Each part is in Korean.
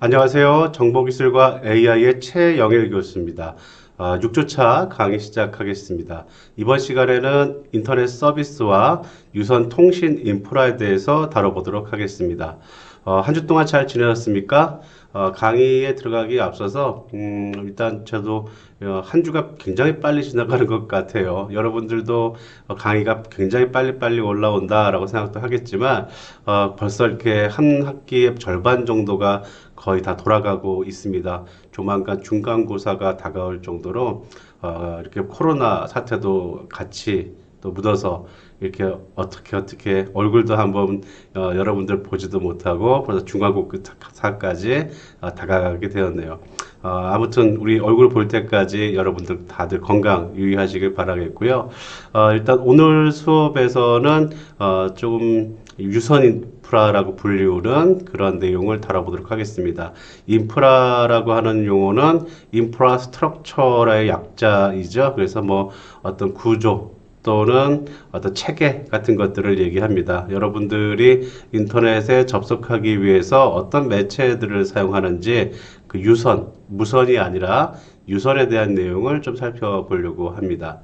안녕하세요. 정보기술과 AI의 최영일 교수입니다. 6주차 강의 시작하겠습니다. 이번 시간에는 인터넷 서비스와 유선 통신 인프라에 대해서 다뤄보도록 하겠습니다. 한 주 동안 잘 지내셨습니까? 강의에 들어가기 앞서서 일단 저도 한 주가 굉장히 빨리 지나가는 것 같아요. 여러분들도 강의가 굉장히 빨리빨리 올라온다라고 생각도 하겠지만 벌써 이렇게 한 학기의 절반 정도가 거의 다 돌아가고 있습니다. 조만간 중간고사가 다가올 정도로 이렇게 코로나 사태도 같이 또 묻어서 이렇게 어떻게 얼굴도 한번 여러분들 보지도 못하고 벌써 중간고사까지 다가가게 되었네요. 아무튼 우리 얼굴 볼 때까지 여러분들 다들 건강 유의하시길 바라겠고요. 일단 오늘 수업에서는 조금 유선 인프라라고 불리우는 그런 내용을 다뤄보도록 하겠습니다. 인프라라고 하는 용어는 인프라스트럭처의 약자이죠. 그래서 뭐 어떤 구조 또는 어떤 체계 같은 것들을 얘기합니다. 여러분들이 인터넷에 접속하기 위해서 어떤 매체들을 사용하는지 그 유선, 무선이 아니라 유선에 대한 내용을 좀 살펴보려고 합니다.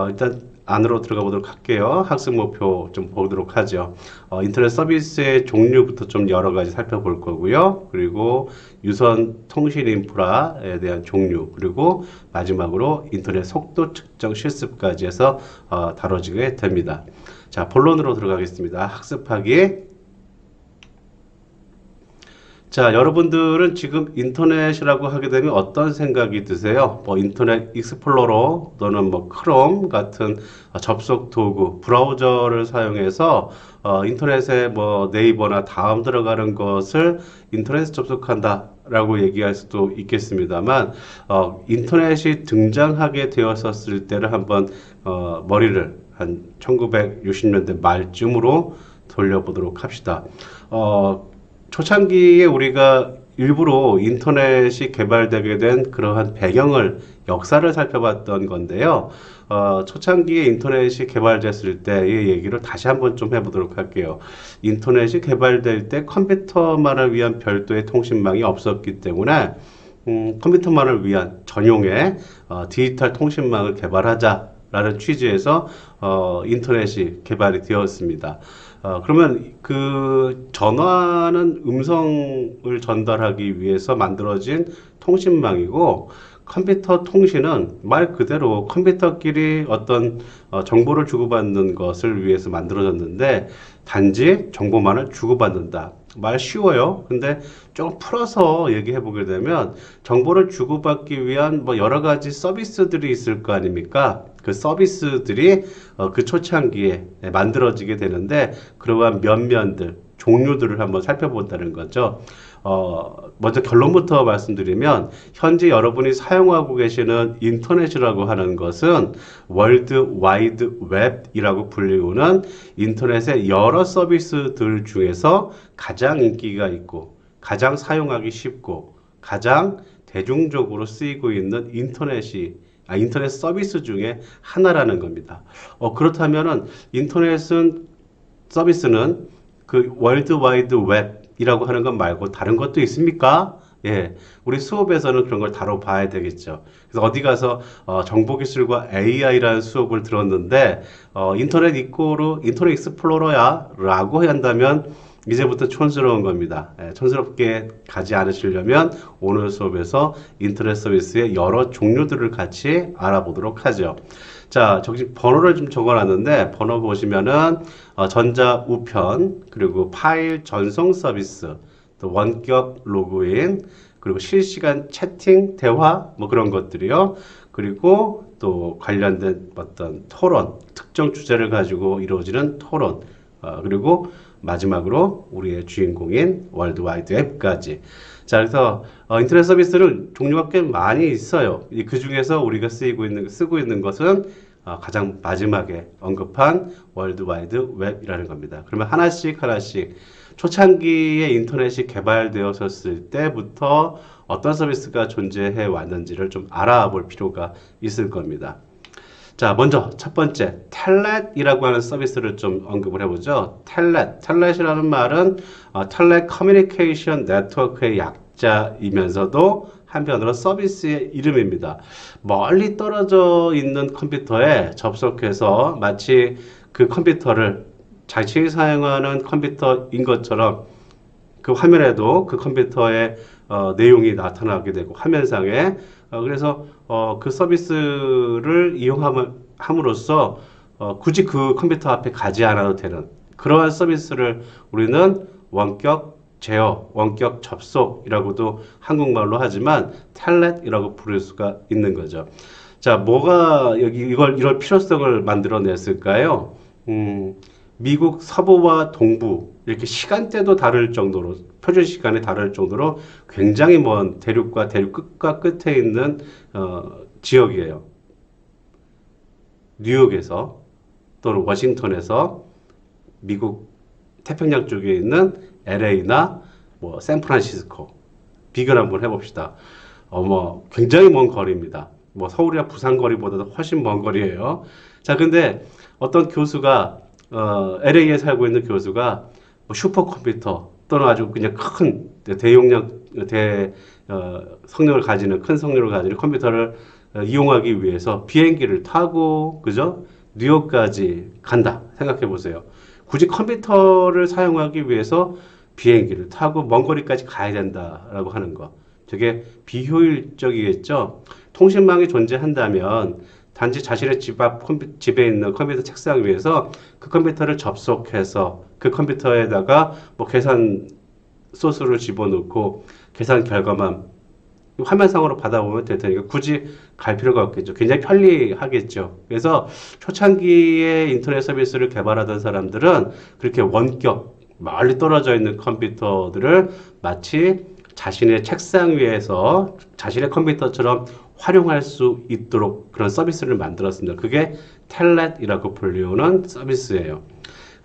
일단 안으로 들어가 보도록 할게요. 학습 목표 좀 보도록 하죠. 인터넷 서비스의 종류부터 좀 여러 가지 살펴볼 거고요. 그리고 유선 통신 인프라에 대한 종류, 그리고 마지막으로 인터넷 속도 측정 실습까지 해서 다뤄지게 됩니다. 자, 본론으로 들어가겠습니다. 학습하기. 자, 여러분들은 지금 인터넷이라고 하게 되면 어떤 생각이 드세요? 뭐 인터넷 익스플로러 또는 뭐 크롬 같은 접속 도구, 브라우저를 사용해서 인터넷에 뭐 네이버나 다음 들어가는 것을 인터넷에 접속한다라고 얘기할 수도 있겠습니다만 인터넷이 등장하게 되었었을 때를 한번 머리를 한 1960년대 말쯤으로 돌려보도록 합시다. 초창기에 우리가 일부러 인터넷이 개발되게 된 그러한 배경을, 역사를 살펴봤던 건데요. 초창기에 인터넷이 개발됐을 때의 얘기를 다시 한번 좀 해보도록 할게요. 인터넷이 개발될 때 컴퓨터만을 위한 별도의 통신망이 없었기 때문에 컴퓨터만을 위한 전용의 디지털 통신망을 개발하자라는 취지에서 인터넷이 개발이 되었습니다. 그러면 그 전화는 음성을 전달하기 위해서 만들어진 통신망이고, 컴퓨터 통신은 말 그대로 컴퓨터끼리 어떤 정보를 주고받는 것을 위해서 만들어졌는데, 단지 정보만을 주고받는다. 말 쉬워요. 근데 좀 풀어서 얘기해 보게 되면 정보를 주고받기 위한 뭐 여러 가지 서비스들이 있을 거 아닙니까? 그 서비스들이 그 초창기에 만들어지게 되는데, 그러한 면면들, 종류들을 한번 살펴본다는 거죠. 먼저 결론부터 말씀드리면, 현재 여러분이 사용하고 계시는 인터넷이라고 하는 것은 월드 와이드 웹이라고 불리우는 인터넷의 여러 서비스들 중에서 가장 인기가 있고, 가장 사용하기 쉽고, 가장 대중적으로 쓰이고 있는 인터넷 서비스 중에 하나라는 겁니다. 그렇다면은 서비스는 그 월드 와이드 웹이라고 하는 것 말고 다른 것도 있습니까? 예, 우리 수업에서는 그런 걸 다뤄봐야 되겠죠. 그래서 어디 가서 정보기술과 AI라는 수업을 들었는데 인터넷 익스플로러야 라고 한다면 이제부터 촌스러운 겁니다. 촌스럽게 가지 않으시려면 오늘 수업에서 인터넷 서비스의 여러 종류들을 같이 알아보도록 하죠. 자, 저기 번호를 좀 적어놨는데, 번호 보시면은 전자 우편, 그리고 파일 전송 서비스, 또 원격 로그인, 그리고 실시간 채팅, 대화, 뭐 그런 것들이요. 그리고 또 관련된 어떤 토론, 특정 주제를 가지고 이루어지는 토론, 그리고 마지막으로 우리의 주인공인 월드와이드 웹까지. 자, 그래서 인터넷 서비스는 종류가 꽤 많이 있어요. 그 중에서 우리가 쓰고 있는 것은 가장 마지막에 언급한 월드와이드 웹이라는 겁니다. 그러면 하나씩 초창기에 인터넷이 개발되었을 때부터 어떤 서비스가 존재해 왔는지를 좀 알아볼 필요가 있을 겁니다. 자, 먼저 첫 번째 텔넷이라고 하는 서비스를 좀 언급을 해보죠. 텔넷이라는 말은 텔레커뮤니케이션 네트워크의 약자이면서도 한편으로 서비스의 이름입니다. 멀리 떨어져 있는 컴퓨터에 접속해서 마치 그 컴퓨터를 자신이 사용하는 컴퓨터인 것처럼 그 화면에도 그 컴퓨터의 내용이 나타나게 되고 화면상에 그래서 그 서비스를 이용함으로써 굳이 그 컴퓨터 앞에 가지 않아도 되는 그러한 서비스를 우리는 원격 제어, 원격 접속이라고도 한국말로 하지만 텔넷이라고 부를 수가 있는 거죠. 자, 뭐가 여기 이럴 필요성을 만들어냈을까요? 미국 서부와 동부 이렇게 시간대도 다를 정도로 표준 시간이 다를 정도로 굉장히 먼 대륙과 대륙 끝과 끝에 있는 지역이에요. 뉴욕에서 또는 워싱턴에서 미국 태평양 쪽에 있는 LA나 뭐 샌프란시스코 비교를 한번 해봅시다. 굉장히 먼 거리입니다. 뭐 서울이나 부산 거리보다도 훨씬 먼 거리예요. 자, 근데 어떤 교수가 LA에 살고 있는 교수가 뭐 슈퍼컴퓨터 또는 아주 그냥 큰 대용량 성능을 가지는 큰 성능을 가지는 컴퓨터를 이용하기 위해서 비행기를 타고 그죠? 뉴욕까지 간다 생각해 보세요. 굳이 컴퓨터를 사용하기 위해서 비행기를 타고 먼 거리까지 가야 된다라고 하는 거. 되게 비효율적이겠죠. 통신망이 존재한다면 단지 자신의 집에 있는 컴퓨터 책상 위에서 그 컴퓨터를 접속해서 그 컴퓨터에다가 뭐 계산 소스를 집어넣고 계산 결과만 화면상으로 받아보면 될 테니까 굳이 갈 필요가 없겠죠. 굉장히 편리하겠죠. 그래서 초창기에 인터넷 서비스를 개발하던 사람들은 그렇게 원격, 멀리 떨어져 있는 컴퓨터들을 마치 자신의 책상 위에서 자신의 컴퓨터처럼 활용할 수 있도록 그런 서비스를 만들었습니다. 그게 텔넷이라고 불리우는 서비스예요.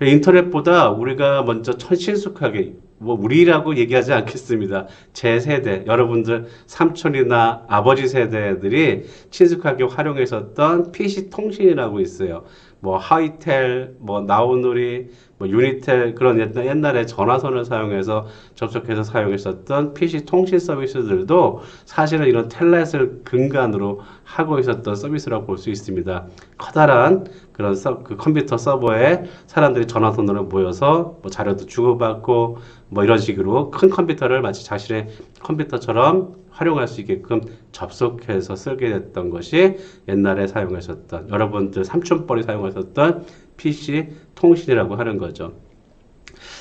인터넷보다 우리가 먼저 친숙하게 뭐 우리라고 얘기하지 않겠습니다. 제 세대, 여러분들 삼촌이나 아버지 세대들이 친숙하게 활용했었던 PC 통신이라고 있어요. 뭐 하이텔, 뭐 나우누리, 뭐 유니텔 그런 옛날에 전화선을 사용해서 접속해서 사용했었던 PC 통신 서비스들도 사실은 이런 텔넷을 근간으로 하고 있었던 서비스라고 볼 수 있습니다. 커다란 그런 그 컴퓨터 서버에 사람들이 전화선으로 모여서 뭐 자료도 주고받고 뭐 이런 식으로 큰 컴퓨터를 마치 자신의 컴퓨터처럼 활용할 수 있게끔 접속해서 쓰게 됐던 것이 옛날에 사용하셨던 여러분들 삼촌뻘이 사용하셨던 PC 통신이라고 하는 거죠.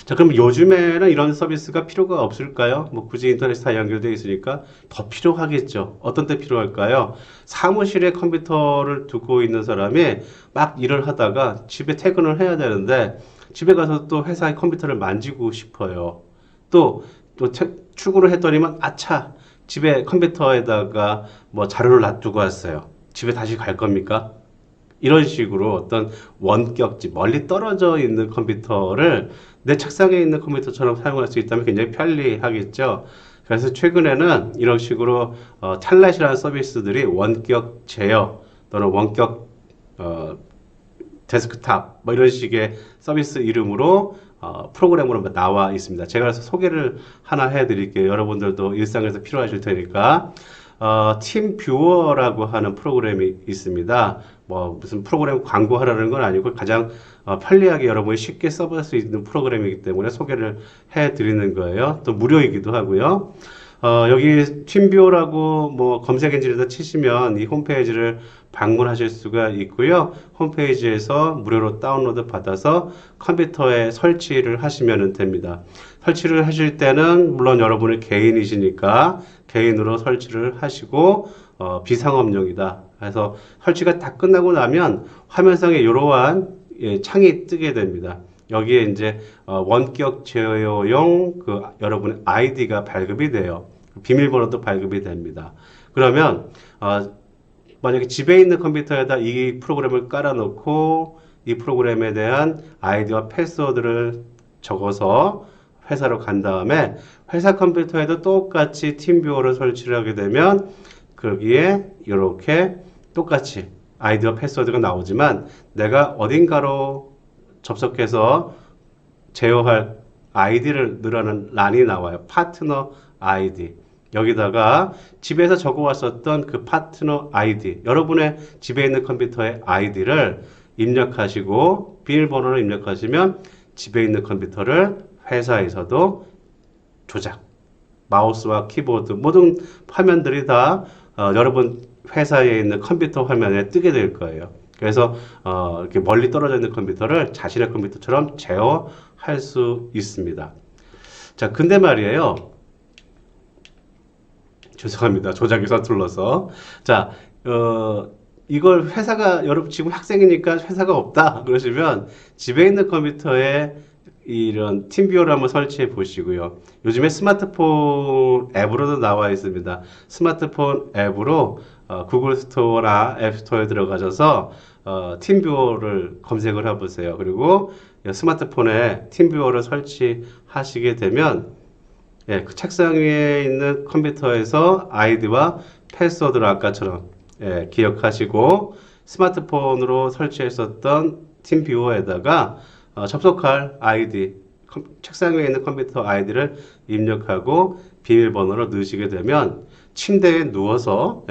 자, 그럼 요즘에는 이런 서비스가 필요가 없을까요? 뭐 굳이 인터넷 다 연결되어 있으니까 더 필요하겠죠. 어떤 때 필요할까요? 사무실에 컴퓨터를 두고 있는 사람이 막 일을 하다가 집에 퇴근을 해야 되는데 집에 가서 또 회사의 컴퓨터를 만지고 싶어요. 또 출근을 했더니만 아차 집에 컴퓨터에다가 뭐 자료를 놔두고 왔어요. 집에 다시 갈 겁니까? 이런 식으로 어떤 원격지, 멀리 떨어져 있는 컴퓨터를 내 책상에 있는 컴퓨터처럼 사용할 수 있다면 굉장히 편리하겠죠. 그래서 최근에는 이런 식으로 텔넷이라는 서비스들이 원격 제어 또는 원격 데스크탑 뭐 이런 식의 서비스 이름으로 프로그램으로 나와 있습니다. 제가 그래서 소개를 하나 해드릴게요. 여러분들도 일상에서 필요하실 테니까. 팀 뷰어라고 하는 프로그램이 있습니다. 뭐 무슨 프로그램 광고하라는 건 아니고 가장 편리하게 여러분이 쉽게 써볼 수 있는 프로그램이기 때문에 소개를 해드리는 거예요. 또 무료이기도 하고요. 여기 팀뷰어라고 뭐 검색 엔진에다 치시면 이 홈페이지를 방문하실 수가 있고요. 홈페이지에서 무료로 다운로드 받아서 컴퓨터에 설치를 하시면 됩니다. 설치를 하실 때는 물론 여러분이 개인이시니까 개인으로 설치를 하시고 비상업용이다. 그래서 설치가 다 끝나고 나면 화면상에 이러한 창이 뜨게 됩니다. 여기에 이제 원격 제어용 그 여러분의 아이디가 발급이 돼요. 비밀번호도 발급이 됩니다. 그러면 만약에 집에 있는 컴퓨터에다 이 프로그램을 깔아놓고 이 프로그램에 대한 아이디와 패스워드를 적어서 회사로 간 다음에 회사 컴퓨터에도 똑같이 팀뷰어를 설치를 하게 되면 거기에 이렇게 똑같이 아이디와 패스워드가 나오지만 내가 어딘가로 접속해서 제어할 아이디를 넣으라는 란이 나와요. 파트너 아이디. 여기다가 집에서 적어왔었던 그 파트너 아이디, 여러분의 집에 있는 컴퓨터의 아이디를 입력하시고 비밀번호를 입력하시면 집에 있는 컴퓨터를 회사에서도 조작, 마우스와 키보드 모든 화면들이 다 여러분 회사에 있는 컴퓨터 화면에 뜨게 될 거예요. 그래서 이렇게 멀리 떨어져 있는 컴퓨터를 자신의 컴퓨터처럼 제어할 수 있습니다. 자, 근데 말이에요. 죄송합니다. 조작이 서툴러서. 자, 이걸 회사가, 여러분 지금 학생이니까 회사가 없다. 그러시면 집에 있는 컴퓨터에 이런 팀뷰어를 한번 설치해 보시고요. 요즘에 스마트폰 앱으로도 나와 있습니다. 스마트폰 앱으로 구글 스토어나 앱 스토어에 들어가셔서 팀뷰어를 검색을 해보세요. 그리고 스마트폰에 팀뷰어를 설치하시게 되면 예, 그 책상 위에 있는 컴퓨터에서 아이디와 패스워드를 아까처럼 기억하시고 스마트폰으로 설치했었던 팀뷰어에다가 접속할 아이디, 책상 위에 있는 컴퓨터 아이디를 입력하고 비밀번호를 넣으시게 되면 침대에 누워서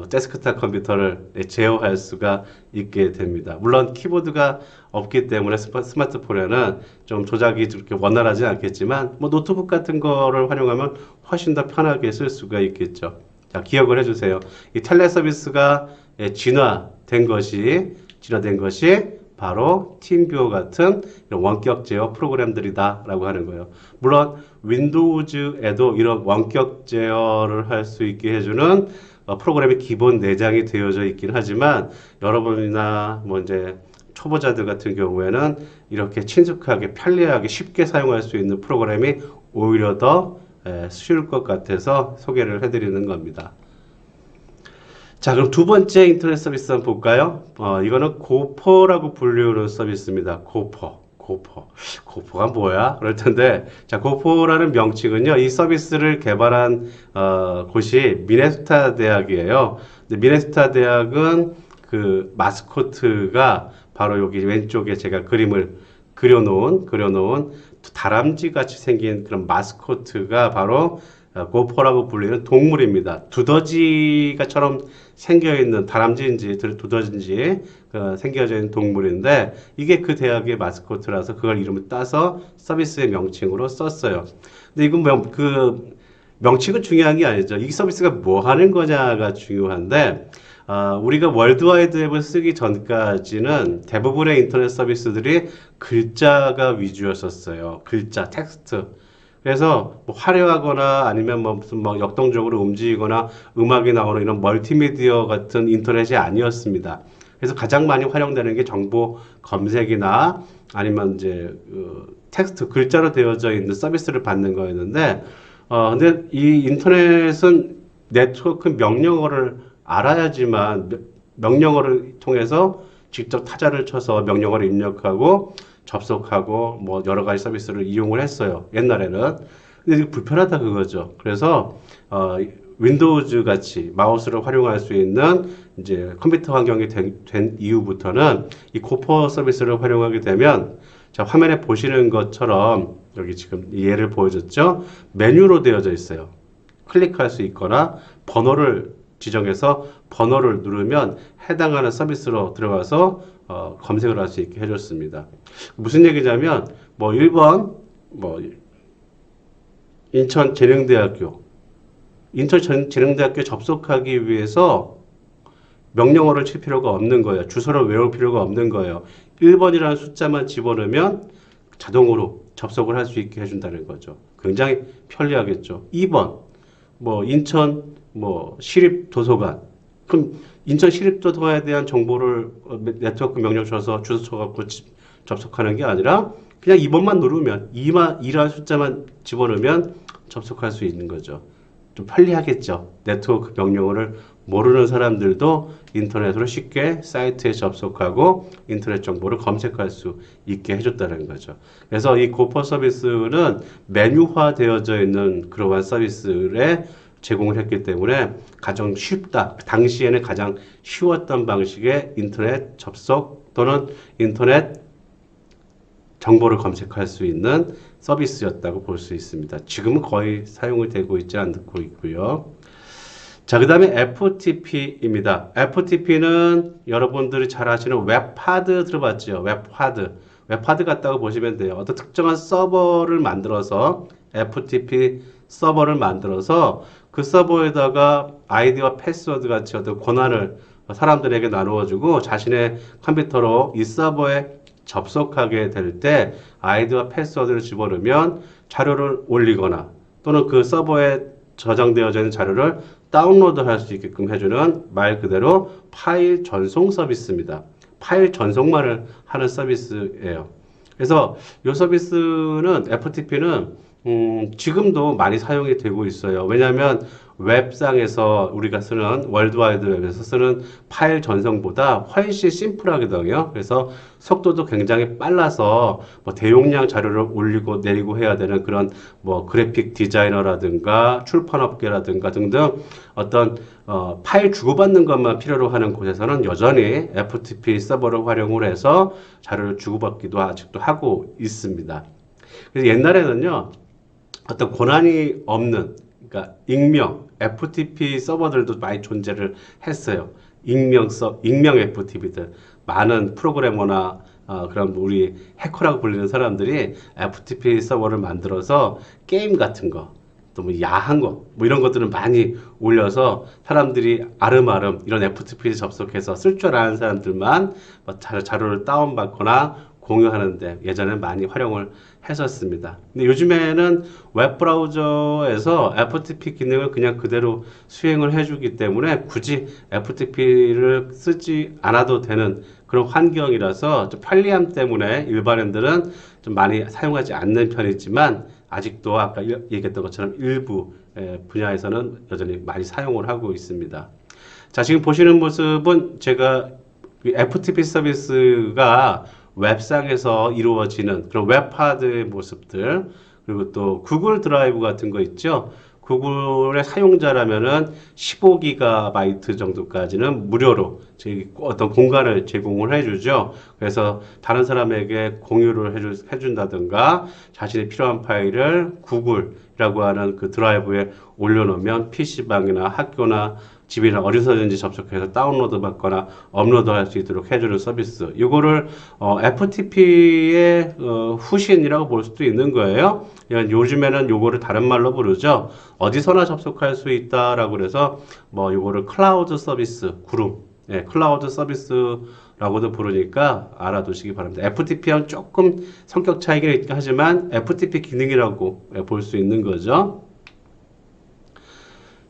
데스크탑 컴퓨터를 제어할 수가 있게 됩니다. 물론 키보드가 없기 때문에 스마트폰에는 좀 조작이 그렇게 원활하지 않겠지만 뭐 노트북 같은 거를 활용하면 훨씬 더 편하게 쓸 수가 있겠죠. 자, 기억을 해주세요. 이 텔레 서비스가 진화된 것이 바로 팀뷰어 같은 이런 원격 제어 프로그램들이다라고 하는 거예요. 물론 윈도우즈에도 이런 원격 제어를 할 수 있게 해주는 프로그램이 기본 내장이 되어져 있긴 하지만 여러분이나 뭐 이제 초보자들 같은 경우에는 이렇게 친숙하게 편리하게 쉽게 사용할 수 있는 프로그램이 오히려 더 쉬울 것 같아서 소개를 해드리는 겁니다. 자, 그럼 두 번째 인터넷 서비스 한번 볼까요? 이거는 고퍼라고 불리우는 서비스입니다. 고퍼가 뭐야? 그럴 텐데, 자, 고퍼라는 명칭은요, 이 서비스를 개발한 곳이 미네소타 대학이에요. 근데 미네소타 대학은 그 마스코트가 바로 여기 왼쪽에 제가 그림을 그려놓은 다람쥐 같이 생긴 그런 마스코트가 바로 고퍼라고 불리는 동물입니다. 두더지가처럼 생겨있는 다람쥐인지 두더지인지 생겨져 있는 동물인데 이게 그 대학의 마스코트라서 그걸 이름을 따서 서비스의 명칭으로 썼어요. 근데 이건 그 명칭은 중요한 게 아니죠. 이 서비스가 뭐 하는 거냐가 중요한데 우리가 월드와이드 웹을 쓰기 전까지는 대부분의 인터넷 서비스들이 글자가 위주였었어요. 글자, 텍스트. 그래서 뭐 화려하거나 아니면 뭐 무슨 뭐 역동적으로 움직이거나 음악이 나오는 이런 멀티미디어 같은 인터넷이 아니었습니다. 그래서 가장 많이 활용되는 게 정보 검색이나 아니면 이제 텍스트 글자로 되어져 있는 서비스를 받는 거였는데 근데 이 인터넷은 네트워크 명령어를 알아야지만 명령어를 통해서 직접 타자를 쳐서 명령어를 입력하고 접속하고 뭐 여러 가지 서비스를 이용을 했어요. 옛날에는. 근데 이게 불편하다 그거죠. 그래서 윈도우즈 같이 마우스를 활용할 수 있는 이제 컴퓨터 환경이 된 이후부터는 이 고퍼 서비스를 활용하게 되면 자, 화면에 보시는 것처럼 여기 지금 예를 보여줬죠. 메뉴로 되어져 있어요. 클릭할 수 있거나 번호를 지정해서 번호를 누르면 해당하는 서비스로 들어가서 검색을 할 수 있게 해줬습니다. 무슨 얘기냐면 뭐 1번 뭐 인천재능대학교 접속하기 위해서 명령어를 칠 필요가 없는 거예요. 주소를 외울 필요가 없는 거예요. 1번이라는 숫자만 집어넣으면 자동으로 접속을 할 수 있게 해준다는 거죠. 굉장히 편리하겠죠. 2번 뭐 인천 뭐 시립도서관 그럼 인천 시립도서관에 대한 정보를 네트워크 명령 줘서 주소 쳐갖고 접속하는 게 아니라 그냥 2번만 누르면 2라는 숫자만 집어넣으면 접속할 수 있는 거죠. 좀 편리하겠죠. 네트워크 명령어를 모르는 사람들도 인터넷으로 쉽게 사이트에 접속하고 인터넷 정보를 검색할 수 있게 해줬다는 거죠. 그래서 이 고퍼 서비스는 메뉴화 되어져 있는 그러한 서비스에 제공을 했기 때문에 가장 쉽다. 당시에는 가장 쉬웠던 방식의 인터넷 접속 또는 인터넷 정보를 검색할 수 있는 서비스였다고 볼 수 있습니다. 지금은 거의 사용이 되고 있지 않고 있고요. 자, 그 다음에 FTP입니다. FTP는 여러분들이 잘 아시는 웹하드 들어봤죠? 웹하드. 웹하드 같다고 보시면 돼요. 어떤 특정한 서버를 만들어서 FTP 서버를 만들어서 그 서버에다가 아이디와 패스워드 같이 어떤 권한을 사람들에게 나누어주고 자신의 컴퓨터로 이 서버에 접속하게 될 때 아이디와 패스워드를 집어넣으면 자료를 올리거나 또는 그 서버에 저장되어져 있는 자료를 다운로드 할 수 있게끔 해주는 말 그대로 파일 전송 서비스입니다. 파일 전송만을 하는 서비스예요. 그래서 이 서비스는 FTP는 지금도 많이 사용이 되고 있어요. 왜냐하면 웹상에서 우리가 쓰는 월드와이드 웹에서 쓰는 파일 전송보다 훨씬 심플하거든요. 그래서 속도도 굉장히 빨라서 뭐 대용량 자료를 올리고 내리고 해야 되는 그런 뭐 그래픽 디자이너라든가 출판업계라든가 등등 어떤 파일 주고받는 것만 필요로 하는 곳에서는 여전히 FTP 서버를 활용을 해서 자료를 주고받기도 아직도 하고 있습니다. 그래서 옛날에는요, 어떤 권한이 없는, 그러니까 익명, FTP 서버들도 많이 존재를 했어요. 익명 FTP들. 많은 프로그래머나 그런 우리 해커라고 불리는 사람들이 FTP 서버를 만들어서 게임 같은 거, 또 뭐 야한 거, 뭐 이런 것들을 많이 올려서 사람들이 아름아름 이런 FTP에 접속해서 쓸 줄 아는 사람들만 뭐 자료를 다운받거나 공유하는데 예전에 많이 활용을 했었습니다. 근데 요즘에는 웹브라우저에서 FTP 기능을 그냥 그대로 수행을 해주기 때문에 굳이 FTP를 쓰지 않아도 되는 그런 환경이라서 좀 편리함 때문에 일반인들은 좀 많이 사용하지 않는 편이지만 아직도 아까 얘기했던 것처럼 일부 분야에서는 여전히 많이 사용을 하고 있습니다. 자, 지금 보시는 모습은 제가 FTP 서비스가 웹상에서 이루어지는 그런 웹하드의 모습들, 그리고 또 구글 드라이브 같은 거 있죠. 구글의 사용자라면은 15GB 정도까지는 무료로 어떤 공간을 제공을 해주죠. 그래서 다른 사람에게 공유를 해준다든가 자신의 필요한 파일을 구글이라고 하는 그 드라이브에 올려놓으면 PC방이나 학교나 집이나 어디서든지 접속해서 다운로드 받거나 업로드 할 수 있도록 해주는 서비스. 이거를 FTP의 후신이라고 볼 수도 있는 거예요. 요즘에는 요거를 다른 말로 부르죠. 어디서나 접속할 수 있다라고 그래서 뭐 요거를 클라우드 서비스 그룹, 클라우드 서비스라고도 부르니까 알아두시기 바랍니다. FTP는 조금 성격 차이가 있긴 하지만 FTP 기능이라고 볼 수 있는 거죠.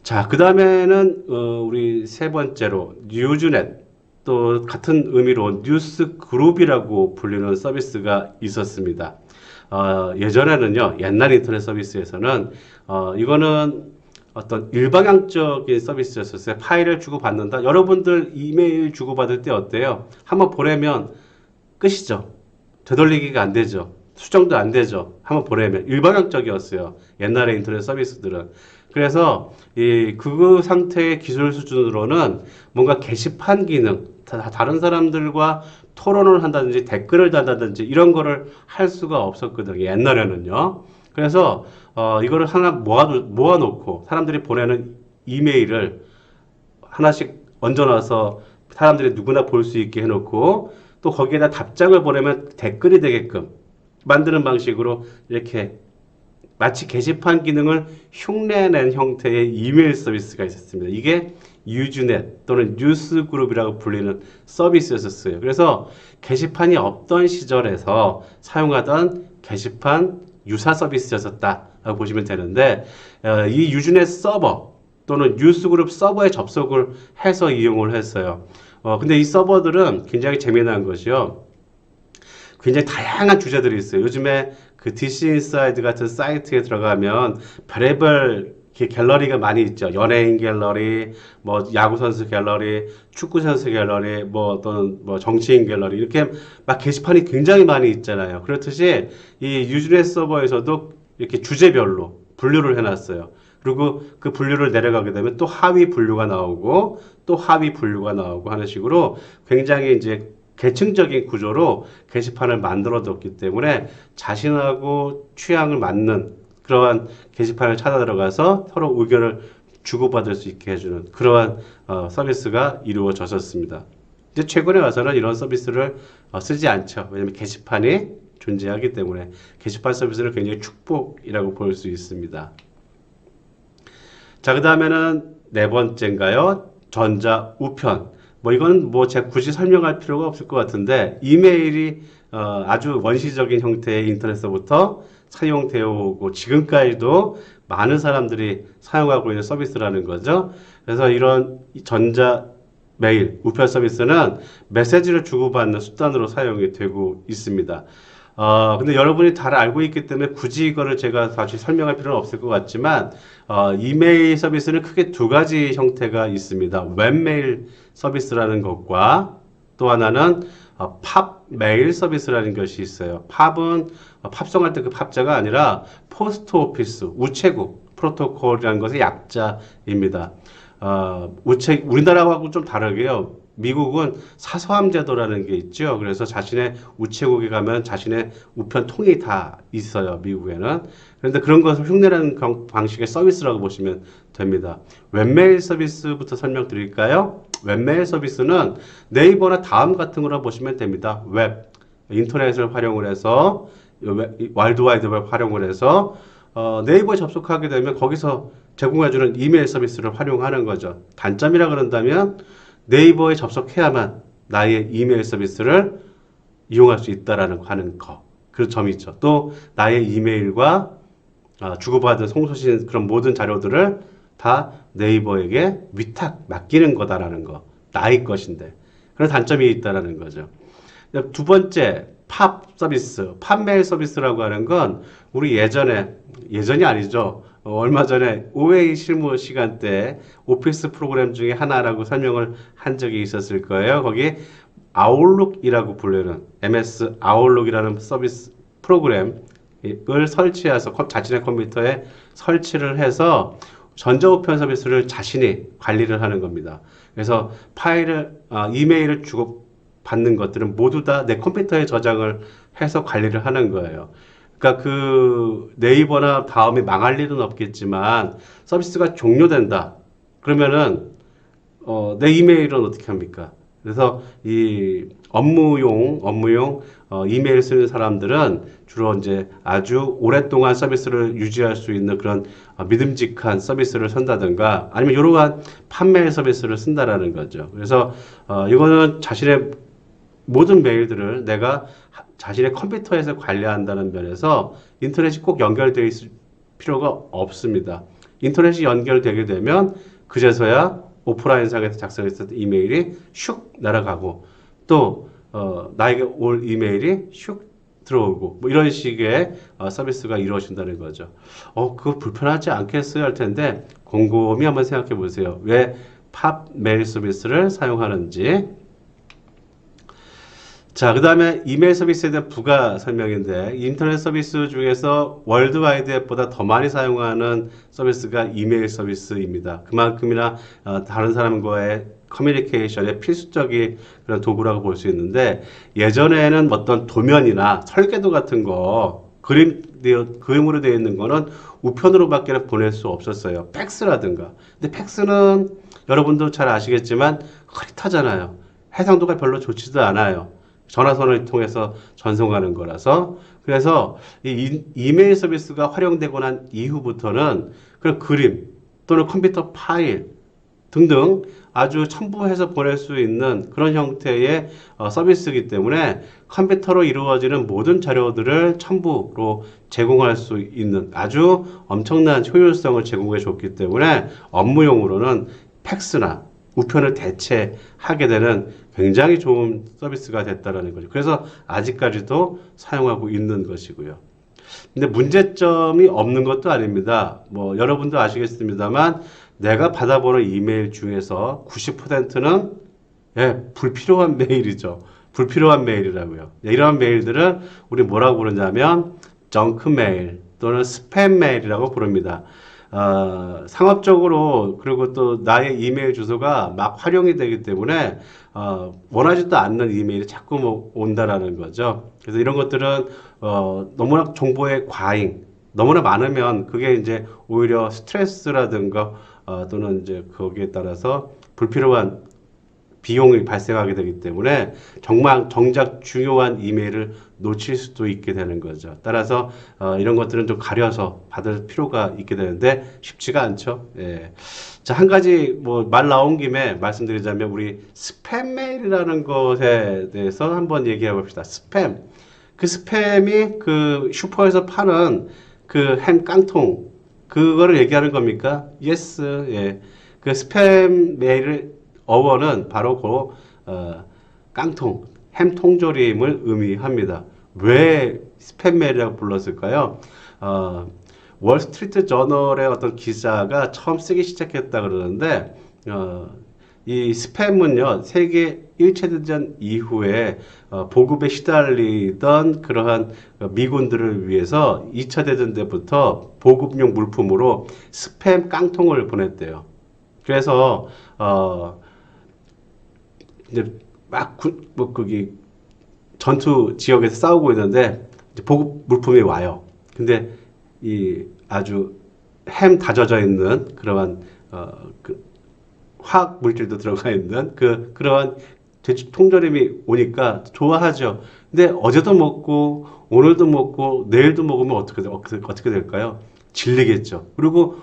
자, 그 다음에는 우리 세 번째로 뉴즈넷, 또 같은 의미로 뉴스 그룹이라고 불리는 서비스가 있었습니다. 예전에는요, 옛날 인터넷 서비스에서는 이거는 어떤 일방향적인 서비스였었어요. 파일을 주고받는다. 여러분들 이메일 주고받을 때 어때요? 한번 보내면 끝이죠. 되돌리기가 안 되죠. 수정도 안 되죠. 한번 보내면 일방향적이었어요. 옛날의 인터넷 서비스들은. 그래서 그 상태의 기술 수준으로는 뭔가 게시판 기능, 다른 사람들과 토론을 한다든지 댓글을 단다든지 이런 거를 할 수가 없었거든요. 옛날에는요. 그래서 이거를 하나 모아놓고 사람들이 보내는 이메일을 하나씩 얹어놔서 사람들이 누구나 볼 수 있게 해놓고 또 거기에다 답장을 보내면 댓글이 되게끔 만드는 방식으로 이렇게 마치 게시판 기능을 흉내낸 형태의 이메일 서비스가 있었습니다. 이게 유즈넷 또는 뉴스그룹이라고 불리는 서비스였었어요. 그래서 게시판이 없던 시절에서 사용하던 게시판 유사 서비스였었다라고 보시면 되는데 이 유즈넷 서버 또는 뉴스그룹 서버에 접속을 해서 이용을 했어요. 근데 이 서버들은 굉장히 재미난 것이요. 굉장히 다양한 주제들이 있어요. 요즘에 그 DC 인사이드 같은 사이트에 들어가면 별의별 갤러리가 많이 있죠. 연예인 갤러리, 뭐 야구 선수 갤러리, 축구 선수 갤러리, 뭐 또는 뭐 정치인 갤러리 이렇게 막 게시판이 굉장히 많이 있잖아요. 그렇듯이 이 유즈넷 서버에서도 이렇게 주제별로 분류를 해놨어요. 그리고 그 분류를 내려가게 되면 또 하위 분류가 나오고 또 하위 분류가 나오고 하는 식으로 굉장히 이제 계층적인 구조로 게시판을 만들어뒀기 때문에 자신하고 취향을 맞는 그러한 게시판을 찾아 들어가서 서로 의견을 주고받을 수 있게 해주는 그러한 서비스가 이루어졌었습니다. 이제 최근에 와서는 이런 서비스를 쓰지 않죠. 왜냐하면 게시판이 존재하기 때문에 게시판 서비스는 굉장히 축복이라고 볼 수 있습니다. 자, 그 다음에는 네 번째인가요? 전자 우편. 뭐 이건 뭐 제가 굳이 설명할 필요가 없을 것 같은데 이메일이 아주 원시적인 형태의 인터넷서부터 사용되어 오고 지금까지도 많은 사람들이 사용하고 있는 서비스라는 거죠. 그래서 이런 전자 메일, 우편 서비스는 메시지를 주고받는 수단으로 사용이 되고 있습니다. 근데 여러분이 잘 알고 있기 때문에 굳이 이거를 제가 다시 설명할 필요는 없을 것 같지만, 이메일 서비스는 크게 두 가지 형태가 있습니다. 웹메일 서비스라는 것과 또 하나는 팝 메일 서비스라는 것이 있어요. 팝은 팝송할 때 그 팝자가 아니라 포스트 오피스, 우체국 프로토콜이라는 것의 약자입니다. 우리나라하고 좀 다르게요. 미국은 사서함 제도라는 게 있죠. 그래서 자신의 우체국에 가면 자신의 우편 통이 다 있어요. 미국에는. 그런데 그런 것을 흉내내는 방식의 서비스라고 보시면 됩니다. 웹메일 서비스부터 설명드릴까요? 웹메일 서비스는 네이버나 다음 같은 거라 보시면 됩니다. 웹, 인터넷을 활용을 해서 월드와이드웹 활용을 해서 네이버에 접속하게 되면 거기서 제공해주는 이메일 서비스를 활용하는 거죠. 단점이라 그런다면 네이버에 접속해야만 나의 이메일 서비스를 이용할 수 있다라는 하는 거. 그 점이 있죠. 또 나의 이메일과 주고받은 송소신 그런 모든 자료들을 다 네이버에게 위탁 맡기는 거다라는 거. 나의 것인데. 그런 단점이 있다라는 거죠. 두 번째, 팝 서비스, 팝메일 서비스라고 하는 건 우리 예전이 아니죠. 얼마 전에 OA 실무 시간 때 오피스 프로그램 중에 하나라고 설명을 한 적이 있었을 거예요. 거기 아웃룩이라고 불리는 MS 아웃룩이라는 서비스 프로그램을 설치해서 자신의 컴퓨터에 설치를 해서 전자우편 서비스를 자신이 관리를 하는 겁니다. 그래서 이메일을 주고 받는 것들은 모두 다 내 컴퓨터에 저장을 해서 관리를 하는 거예요. 그러니까 그 네이버나 다음에 망할 일은 없겠지만 서비스가 종료된다. 그러면은 내 이메일은 어떻게 합니까? 그래서 이 업무용 이메일 쓰는 사람들은 주로 이제 아주 오랫동안 서비스를 유지할 수 있는 그런 믿음직한 서비스를 쓴다든가 아니면 이러한 판매 서비스를 쓴다라는 거죠. 그래서 이거는 자신의 모든 메일들을 내가 자신의 컴퓨터에서 관리한다는 면에서 인터넷이 꼭 연결되어 있을 필요가 없습니다. 인터넷이 연결되게 되면 그제서야 오프라인상에서 작성했었던 이메일이 슉 날아가고 또 나에게 올 이메일이 슉 들어오고 뭐 이런 식의 서비스가 이루어진다는 거죠. 그거 불편하지 않겠어요? 할 텐데 곰곰이 한번 생각해 보세요. 왜 팝 메일 서비스를 사용하는지. 자, 그 다음에 이메일 서비스에 대한 부가 설명인데 인터넷 서비스 중에서 월드와이드앱보다 더 많이 사용하는 서비스가 이메일 서비스입니다. 그만큼이나 다른 사람과의 커뮤니케이션의 필수적인 그런 도구라고 볼 수 있는데 예전에는 어떤 도면이나 설계도 같은 거 그림으로 되어 있는 거는 우편으로밖에 보낼 수 없었어요. 팩스라든가. 근데 팩스는 여러분도 잘 아시겠지만 흐릿하잖아요. 해상도가 별로 좋지도 않아요. 전화선을 통해서 전송하는 거라서 그래서 이 이메일 서비스가 활용되고 난 이후부터는 그런 그림 또는 컴퓨터 파일 등등 아주 첨부해서 보낼 수 있는 그런 형태의 서비스이기 때문에 컴퓨터로 이루어지는 모든 자료들을 첨부로 제공할 수 있는 아주 엄청난 효율성을 제공해 줬기 때문에 업무용으로는 팩스나 우편을 대체하게 되는 굉장히 좋은 서비스가 됐다라는 거죠. 그래서 아직까지도 사용하고 있는 것이고요. 근데 문제점이 없는 것도 아닙니다. 뭐 여러분도 아시겠습니다만 내가 받아보는 이메일 중에서 90%는 불필요한 메일이죠. 불필요한 메일이라고요. 이러한 메일들은 우리 뭐라고 부르냐면 정크 메일 또는 스팸 메일이라고 부릅니다. 상업적으로 그리고 또 나의 이메일 주소가 막 활용이 되기 때문에 원하지도 않는 이메일이 자꾸 뭐 온다라는 거죠. 그래서 이런 것들은 너무나 정보의 과잉, 너무나 많으면 그게 이제 오히려 스트레스라든가 또는 이제 거기에 따라서 불필요한 비용이 발생하게 되기 때문에 정말 정작 중요한 이메일을 놓칠 수도 있게 되는 거죠. 따라서 이런 것들은 좀 가려서 받을 필요가 있게 되는데 쉽지가 않죠. 예. 자, 한 가지 뭐 말 나온 김에 말씀드리자면 우리 스팸 메일이라는 것에 대해서 한번 얘기해 봅시다. 스팸. 그 스팸이 그 슈퍼에서 파는 그 햄 깡통 그거를 얘기하는 겁니까? 예스. 예. 그 스팸 메일을 어원은 바로 그 깡통, 햄 통조림을 의미합니다. 왜 스팸 메일이라고 불렀을까요? 월스트리트 저널의 어떤 기자가 처음 쓰기 시작했다 그러는데 이 스팸은요 세계 1차 대전 이후에 보급에 시달리던 그러한 미군들을 위해서 2차 대전 때부터 보급용 물품으로 스팸 깡통을 보냈대요. 그래서 이제 뭐 거기 전투 지역에서 싸우고 있는데 이제 보급 물품이 와요. 근데 이 아주 햄 다져져 있는 그러한 그 화학 물질도 들어가 있는 그러한 돼지 통조림이 오니까 좋아하죠. 근데 어제도 먹고 오늘도 먹고 내일도 먹으면 어떻게 될까요? 질리겠죠. 그리고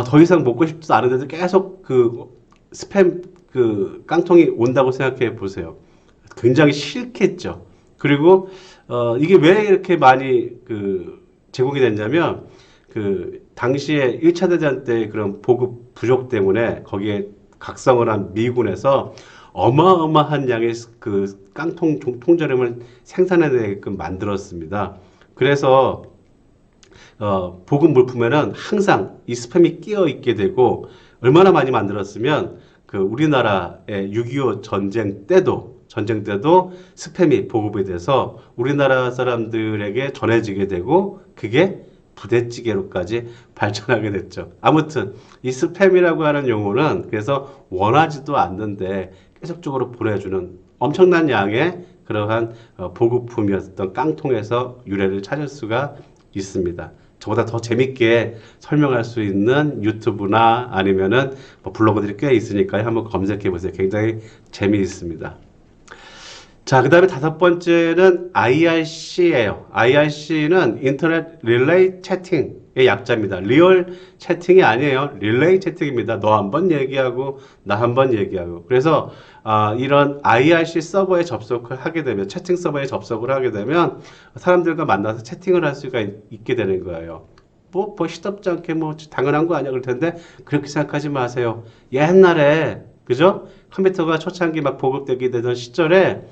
더 이상 먹고 싶지도 않은데도 계속 그 스팸 그 깡통이 온다고 생각해 보세요. 굉장히 싫겠죠. 그리고 이게 왜 이렇게 많이 그 제공이 됐냐면 그 당시에 1차 대전 때 그런 보급 부족 때문에 거기에 각성을 한 미군에서 어마어마한 양의 그 깡통 통조림을 생산해내게끔 만들었습니다. 그래서 보급 물품에는 항상 이 스팸이 끼어 있게 되고 얼마나 많이 만들었으면 그 우리나라의 6.25 전쟁 때도 스팸이 보급이 돼서 우리나라 사람들에게 전해지게 되고 그게 부대찌개로까지 발전하게 됐죠. 아무튼 이 스팸이라고 하는 용어는 그래서 원하지도 않는데 계속적으로 보내주는 엄청난 양의 그러한 보급품이었던 깡통에서 유래를 찾을 수가 있습니다. 저보다 더 재밌게 설명할 수 있는 유튜브나 아니면은 뭐 블로그들이 꽤 있으니까요. 한번 검색해 보세요. 굉장히 재미있습니다. 자, 그 다음에 다섯 번째는 IRC예요. IRC는 인터넷 릴레이 채팅의 약자입니다. 리얼 채팅이 아니에요. 릴레이 채팅입니다. 너 한 번 얘기하고 나 한 번 얘기하고. 그래서 이런 IRC 서버에 접속을 하게 되면 채팅 서버에 접속을 하게 되면 사람들과 만나서 채팅을 할 수가 있게 되는 거예요. 뭐 시덥지 않게 뭐 당연한 거 아니야 그럴 텐데 그렇게 생각하지 마세요. 옛날에 그죠? 컴퓨터가 초창기 막 보급되게 되던 시절에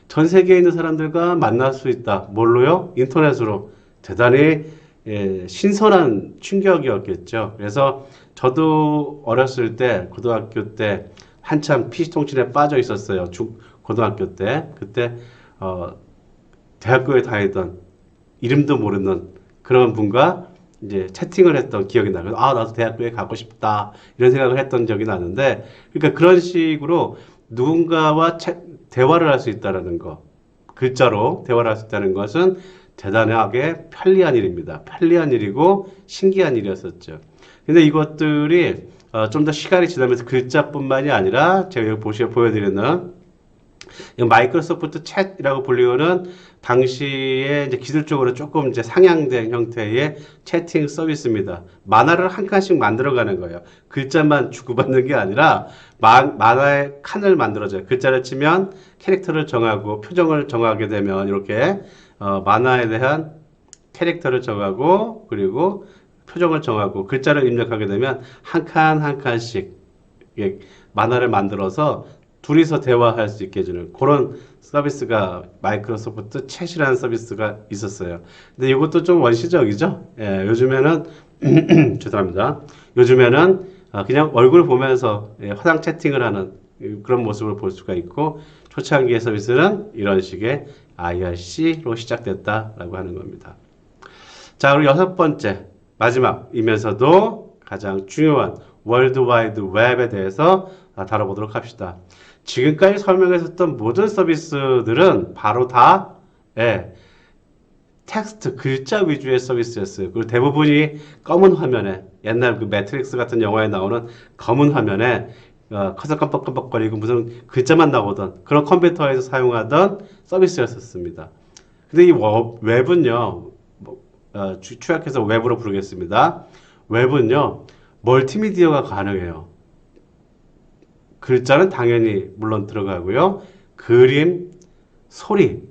전 세계에 있는 사람들과 만날 수 있다. 뭘로요? 인터넷으로. 대단히 신선한 충격이었겠죠. 그래서 저도 어렸을 때 고등학교 때 한참 PC통신에 빠져 있었어요. 고등학교 때. 그때 대학교에 다니던 이름도 모르는 그런 분과 이제 채팅을 했던 기억이 나요. 나도 대학교에 가고 싶다. 이런 생각을 했던 적이 나는데, 그러니까 그런 식으로 누군가와 대화를 할 수 있다는 거, 글자로 대화를 할 수 있다는 것은 대단하게 편리한 일입니다. 편리한 일이고 신기한 일이었었죠. 근데 이것들이 좀 더 시간이 지나면서 글자뿐만이 아니라 제가 여기 보여드리는 마이크로소프트 챗이라고 불리우는 당시에 이제 기술적으로 조금 이제 상향된 형태의 채팅 서비스입니다. 만화를 한 칸씩 만들어가는 거예요. 글자만 주고받는 게 아니라 만화의 칸을 만들어줘요. 글자를 치면 캐릭터를 정하고 표정을 정하게 되면 이렇게 만화에 대한 캐릭터를 정하고 그리고 표정을 정하고 글자를 입력하게 되면 한 칸 한 칸씩 만화를 만들어서 둘이서 대화할 수 있게 해주는 그런 서비스가 마이크로소프트 챗이라는 서비스가 있었어요. 근데 이것도 좀 원시적이죠. 예, 요즘에는 죄송합니다. 요즘에는 그냥 얼굴 보면서 화상 채팅을 하는 그런 모습을 볼 수가 있고 초창기의 서비스는 이런 식의 IRC로 시작됐다라고 하는 겁니다. 자, 그리고 여섯 번째 마지막이면서도 가장 중요한 월드와이드 웹에 대해서 다뤄보도록 합시다. 지금까지 설명했었던 모든 서비스들은 바로 다 예, 텍스트, 글자 위주의 서비스였어요. 그리고 대부분이 검은 화면에, 옛날 그 매트릭스 같은 영화에 나오는 검은 화면에 커서 깜빡깜빡거리고 무슨 글자만 나오던 그런 컴퓨터에서 사용하던 서비스였었습니다. 근데 이 웹은요, 축약해서 웹으로 부르겠습니다. 웹은요, 멀티미디어가 가능해요. 글자는 당연히 물론 들어가고요. 그림, 소리,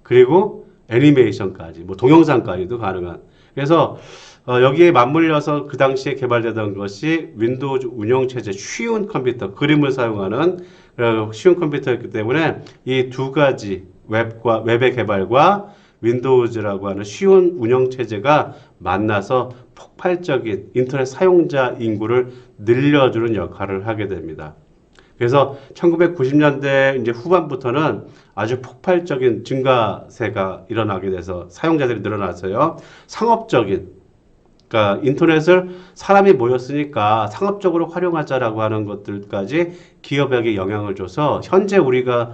그리고 애니메이션까지, 뭐 동영상까지도 가능한. 그래서 여기에 맞물려서 그 당시에 개발되던 것이 윈도우즈 운영체제 쉬운 컴퓨터, 그림을 사용하는 쉬운 컴퓨터였기 때문에 이 두 가지 웹의 개발과 윈도우즈라고 하는 쉬운 운영체제가 만나서 폭발적인 인터넷 사용자 인구를 늘려주는 역할을 하게 됩니다. 그래서 1990년대 이제 후반부터는 아주 폭발적인 증가세가 일어나게 돼서 사용자들이 늘어나서요. 상업적인, 그러니까 인터넷을 사람이 모였으니까 상업적으로 활용하자라고 하는 것들까지 기업에게 영향을 줘서 현재 우리가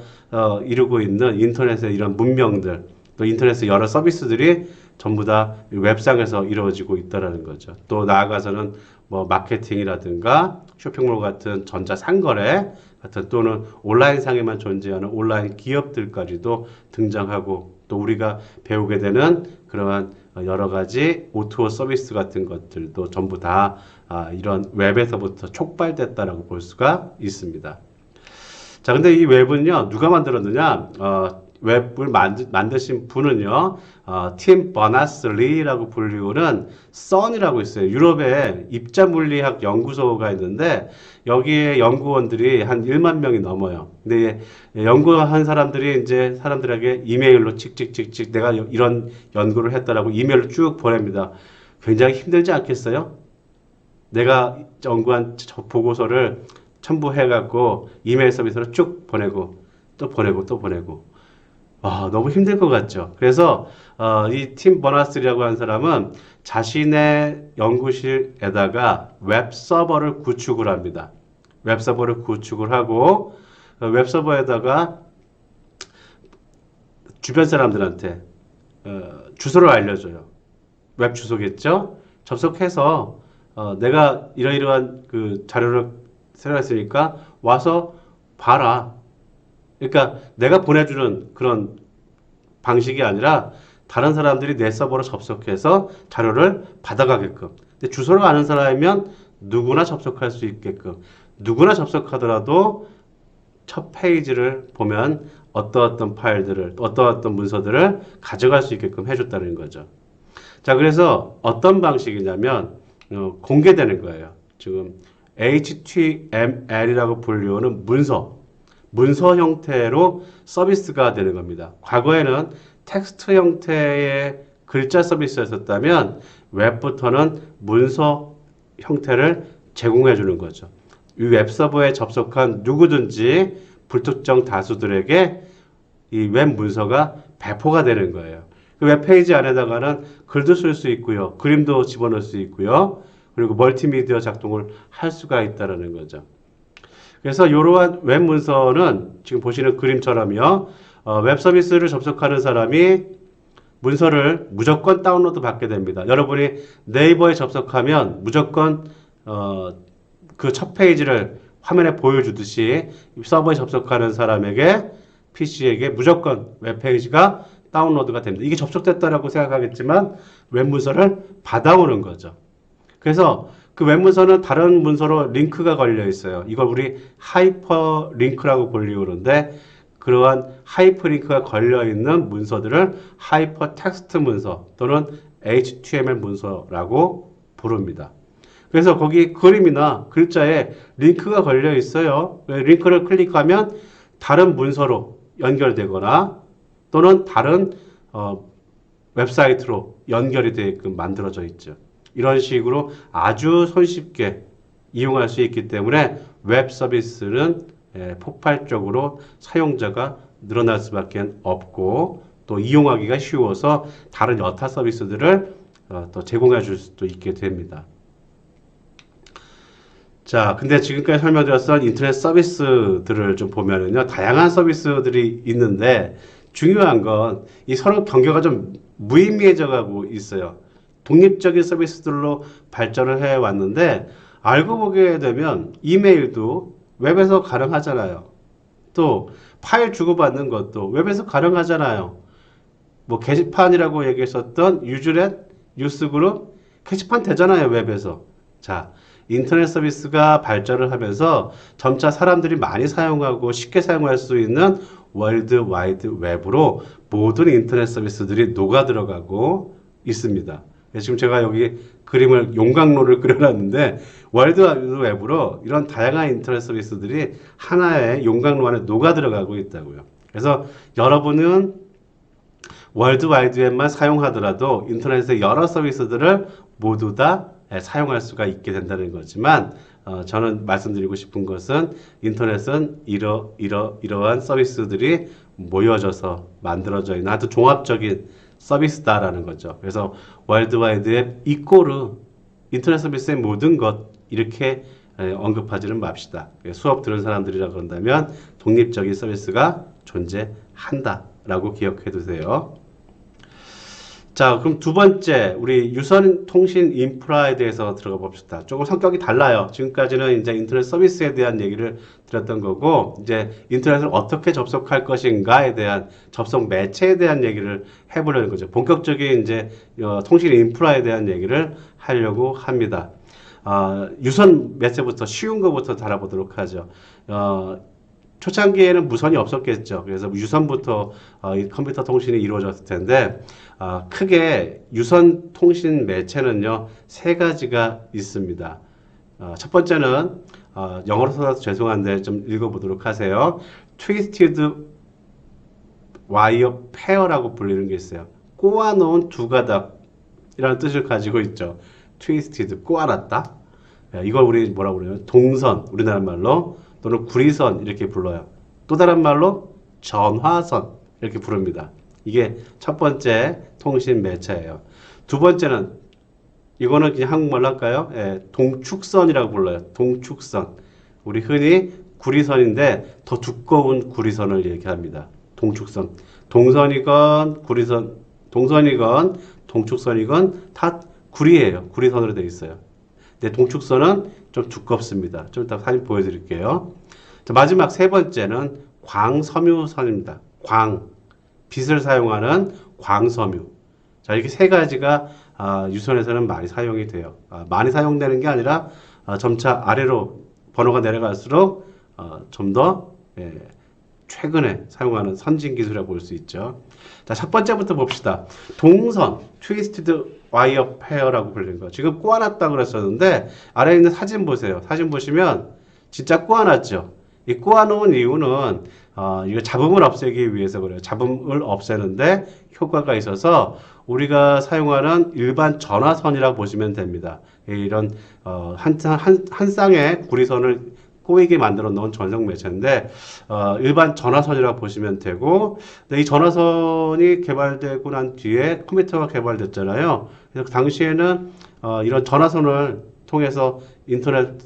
이루고 있는 인터넷의 이런 문명들, 또 인터넷의 여러 서비스들이 전부 다 웹상에서 이루어지고 있다라는 거죠. 또 나아가서는 뭐 마케팅이라든가 쇼핑몰 같은 전자상거래 같은 또는 온라인상에만 존재하는 온라인 기업들까지도 등장하고 또 우리가 배우게 되는 그러한 여러 가지 O2O 서비스 같은 것들도 전부 다 이런 웹에서부터 촉발됐다라고 볼 수가 있습니다. 자, 근데 이 웹은요, 누가 만들었느냐? 웹을 만드신 분은요, 팀 버나스리라고 불리우는 선이라고 있어요. 유럽에 입자물리학 연구소가 있는데 여기에 연구원들이 한 1만 명이 넘어요. 근데 연구한 사람들이 이제 사람들에게 이메일로 칙칙칙칙 내가 이런 연구를 했다라고 이메일로 쭉 보냅니다. 굉장히 힘들지 않겠어요? 내가 연구한 보고서를 첨부해갖고 이메일 서비스로 쭉 보내고 또 보내고 또 보내고 너무 힘들 것 같죠. 그래서 이 팀 버나스리라고 하는 사람은 자신의 연구실에다가 웹 서버를 구축을 합니다. 웹 서버를 구축을 하고 웹 서버에다가 주변 사람들한테 주소를 알려줘요. 웹 주소겠죠? 접속해서 내가 이러이러한 그 자료를 세팅했으니까 와서 봐라. 그러니까 내가 보내주는 그런 방식이 아니라 다른 사람들이 내 서버로 접속해서 자료를 받아가게끔. 근데 주소를 아는 사람이면 누구나 접속할 수 있게끔. 누구나 접속하더라도 첫 페이지를 보면 어떤 파일들을, 어떤 문서들을 가져갈 수 있게끔 해줬다는 거죠. 자, 그래서 어떤 방식이냐면 공개되는 거예요. 지금 HTML이라고 불리우는 문서 형태로 서비스가 되는 겁니다. 과거에는 텍스트 형태의 글자 서비스였었다면 웹부터는 문서 형태를 제공해 주는 거죠. 이 웹서버에 접속한 누구든지 불특정 다수들에게 이 웹 문서가 배포가 되는 거예요. 그 웹페이지 안에다가는 글도 쓸 수 있고요. 그림도 집어넣을 수 있고요. 그리고 멀티미디어 작동을 할 수가 있다는 거죠. 그래서 이러한 웹 문서는 지금 보시는 그림처럼요. 웹 서비스를 접속하는 사람이 문서를 무조건 다운로드 받게 됩니다. 여러분이 네이버에 접속하면 무조건 그 첫 페이지를 화면에 보여주듯이 서버에 접속하는 사람에게 PC에게 무조건 웹페이지가 다운로드가 됩니다. 이게 접속됐다라고 생각하겠지만 웹 문서를 받아오는 거죠. 그래서 그 웹 문서는 다른 문서로 링크가 걸려 있어요. 이걸 우리 하이퍼 링크라고 불리우는데 그러한 하이퍼 링크가 걸려 있는 문서들을 하이퍼 텍스트 문서 또는 HTML 문서라고 부릅니다. 그래서 거기 그림이나 글자에 링크가 걸려 있어요. 링크를 클릭하면 다른 문서로 연결되거나 또는 다른 웹사이트로 연결이 되게끔 만들어져 있죠. 이런 식으로 아주 손쉽게 이용할 수 있기 때문에 웹 서비스는 폭발적으로 사용자가 늘어날 수밖에 없고 또 이용하기가 쉬워서 다른 여타 서비스들을 또 제공해 줄 수도 있게 됩니다. 자, 근데 지금까지 설명드렸던 인터넷 서비스들을 좀 보면은요, 다양한 서비스들이 있는데, 중요한 건 이 서로 경계가 좀 무의미해져 가고 있어요. 독립적인 서비스들로 발전을 해 왔는데, 알고 보게 되면 이메일도 웹에서 가능하잖아요. 또 파일 주고받는 것도 웹에서 가능하잖아요. 뭐 게시판이라고 얘기했었던 유즈렛, 뉴스그룹, 게시판 되잖아요, 웹에서. 자, 인터넷 서비스가 발전을 하면서 점차 사람들이 많이 사용하고 쉽게 사용할 수 있는 월드 와이드 웹으로 모든 인터넷 서비스들이 녹아 들어가고 있습니다. 지금 제가 여기 그림을 용광로를 그려놨는데 월드 와이드 웹으로 이런 다양한 인터넷 서비스들이 하나의 용광로 안에 녹아 들어가고 있다고요. 그래서 여러분은 월드 와이드 웹만 사용하더라도 인터넷의 여러 서비스들을 모두 다 사용할 수가 있게 된다는 거지만 저는 말씀드리고 싶은 것은 인터넷은 이러한 서비스들이 모여져서 만들어져 있는 아주 종합적인 서비스다라는 거죠. 그래서 월드 와이드 웹 이꼬르 인터넷 서비스의 모든 것 이렇게 언급하지는 맙시다. 수업 들은 사람들이라 그런다면 독립적인 서비스가 존재한다라고 기억해 두세요. 자, 그럼 두 번째, 우리 유선 통신 인프라에 대해서 들어가 봅시다. 조금 성격이 달라요. 지금까지는 이제 인터넷 서비스에 대한 얘기를 드렸던 거고, 이제 인터넷을 어떻게 접속할 것인가에 대한 접속 매체에 대한 얘기를 해보려는 거죠. 본격적인 이제 통신 인프라에 대한 얘기를 하려고 합니다. 유선 매체부터 쉬운 거부터 다뤄보도록 하죠. 초창기에는 무선이 없었겠죠. 그래서 유선부터 이 컴퓨터 통신이 이루어졌을 텐데 크게 유선 통신 매체는요 세 가지가 있습니다. 첫 번째는 영어로 써서 죄송한데 좀 읽어보도록 하세요. 트위스티드 와이어 페어라고 불리는 게 있어요. 꼬아놓은 두 가닥이라는 뜻을 가지고 있죠. 트위스티드 꼬아놨다. 이걸 우리 뭐라고 그래요? 동선 우리나라 말로 또는 구리선 이렇게 불러요. 또 다른 말로 전화선 이렇게 부릅니다. 이게 첫 번째 통신 매체예요. 두 번째는 이거는 그냥 한국말로 할까요? 동축선이라고 불러요. 동축선. 우리 흔히 구리선인데 더 두꺼운 구리선을 얘기합니다. 동축선. 동선이건 구리선, 동선이건 동축선이건 다 구리예요. 구리선으로 되어 있어요. 근데 동축선은 좀 두껍습니다. 좀 이따 사진 보여드릴게요. 자, 마지막 세 번째는 광섬유선입니다. 빛을 사용하는 광섬유. 자, 이렇게 세 가지가 유선에서는 많이 사용이 돼요. 많이 사용되는 게 아니라 점차 아래로 번호가 내려갈수록 좀 더 최근에 사용하는 선진 기술이라고 볼 수 있죠. 자, 첫 번째부터 봅시다. 동선, 트위스티드 와이어 페어라고 불리는 거. 지금 꼬아놨다 그랬었는데 아래에 있는 사진 보세요. 사진 보시면 진짜 꼬아놨죠. 이 꼬아놓은 이유는 이거 잡음을 없애기 위해서 그래요. 잡음을 없애는데 효과가 있어서 우리가 사용하는 일반 전화선이라고 보시면 됩니다. 이런 한 쌍의 구리선을 꼬이게 만들어 놓은 전송 매체인데 일반 전화선이라고 보시면 되고, 근데 이 전화선이 개발되고 난 뒤에 컴퓨터가 개발됐잖아요. 그래서 그 당시에는 이런 전화선을 통해서 인터넷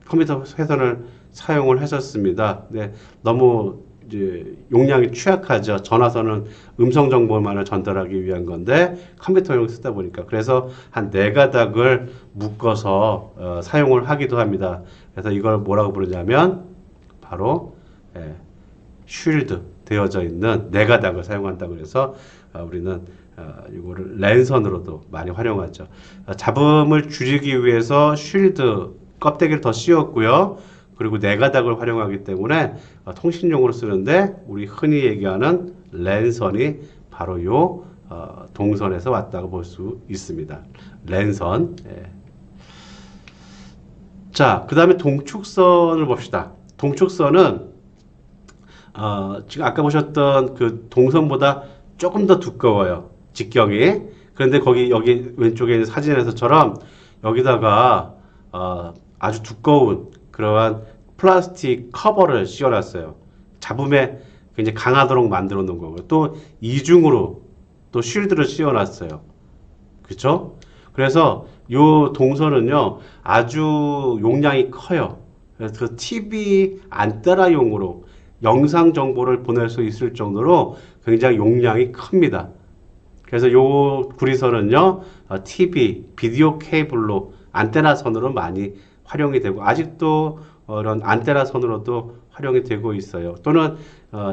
컴퓨터 회선을 사용을 했었습니다. 네, 너무 이제 용량이 취약하죠. 전화선은 음성 정보만을 전달하기 위한 건데 컴퓨터용 쓰다 보니까 그래서 한 네 가닥을 묶어서 사용을 하기도 합니다. 그래서 이걸 뭐라고 부르냐면 바로 쉴드 되어져 있는 네 가닥을 사용한다고 해서 우리는 이거를 랜선으로도 많이 활용하죠. 잡음을 줄이기 위해서 쉴드 껍데기를 더 씌웠고요. 그리고 네 가닥을 활용하기 때문에 통신용으로 쓰는데 우리 흔히 얘기하는 랜선이 바로 요 동선에서 왔다고 볼 수 있습니다. 랜선. 자, 그 다음에 동축선을 봅시다. 동축선은 지금 아까 보셨던 그 동선보다 조금 더 두꺼워요. 직경이. 그런데 여기 왼쪽에 있는 사진에서처럼 여기다가 아주 두꺼운 그러한 플라스틱 커버를 씌워놨어요. 잡음에 굉장히 강하도록 만들어 놓은 거고요. 또 이중으로 또 쉴드를 씌워놨어요. 그렇죠? 그래서 요 동선은요, 아주 용량이 커요. 그래서 그 TV 안테나용으로 영상 정보를 보낼 수 있을 정도로 굉장히 용량이 큽니다. 그래서 요 구리선은요, TV, 비디오 케이블로 안테나 선으로 많이 활용이 되고, 아직도 이런 안테나 선으로도 활용이 되고 있어요. 또는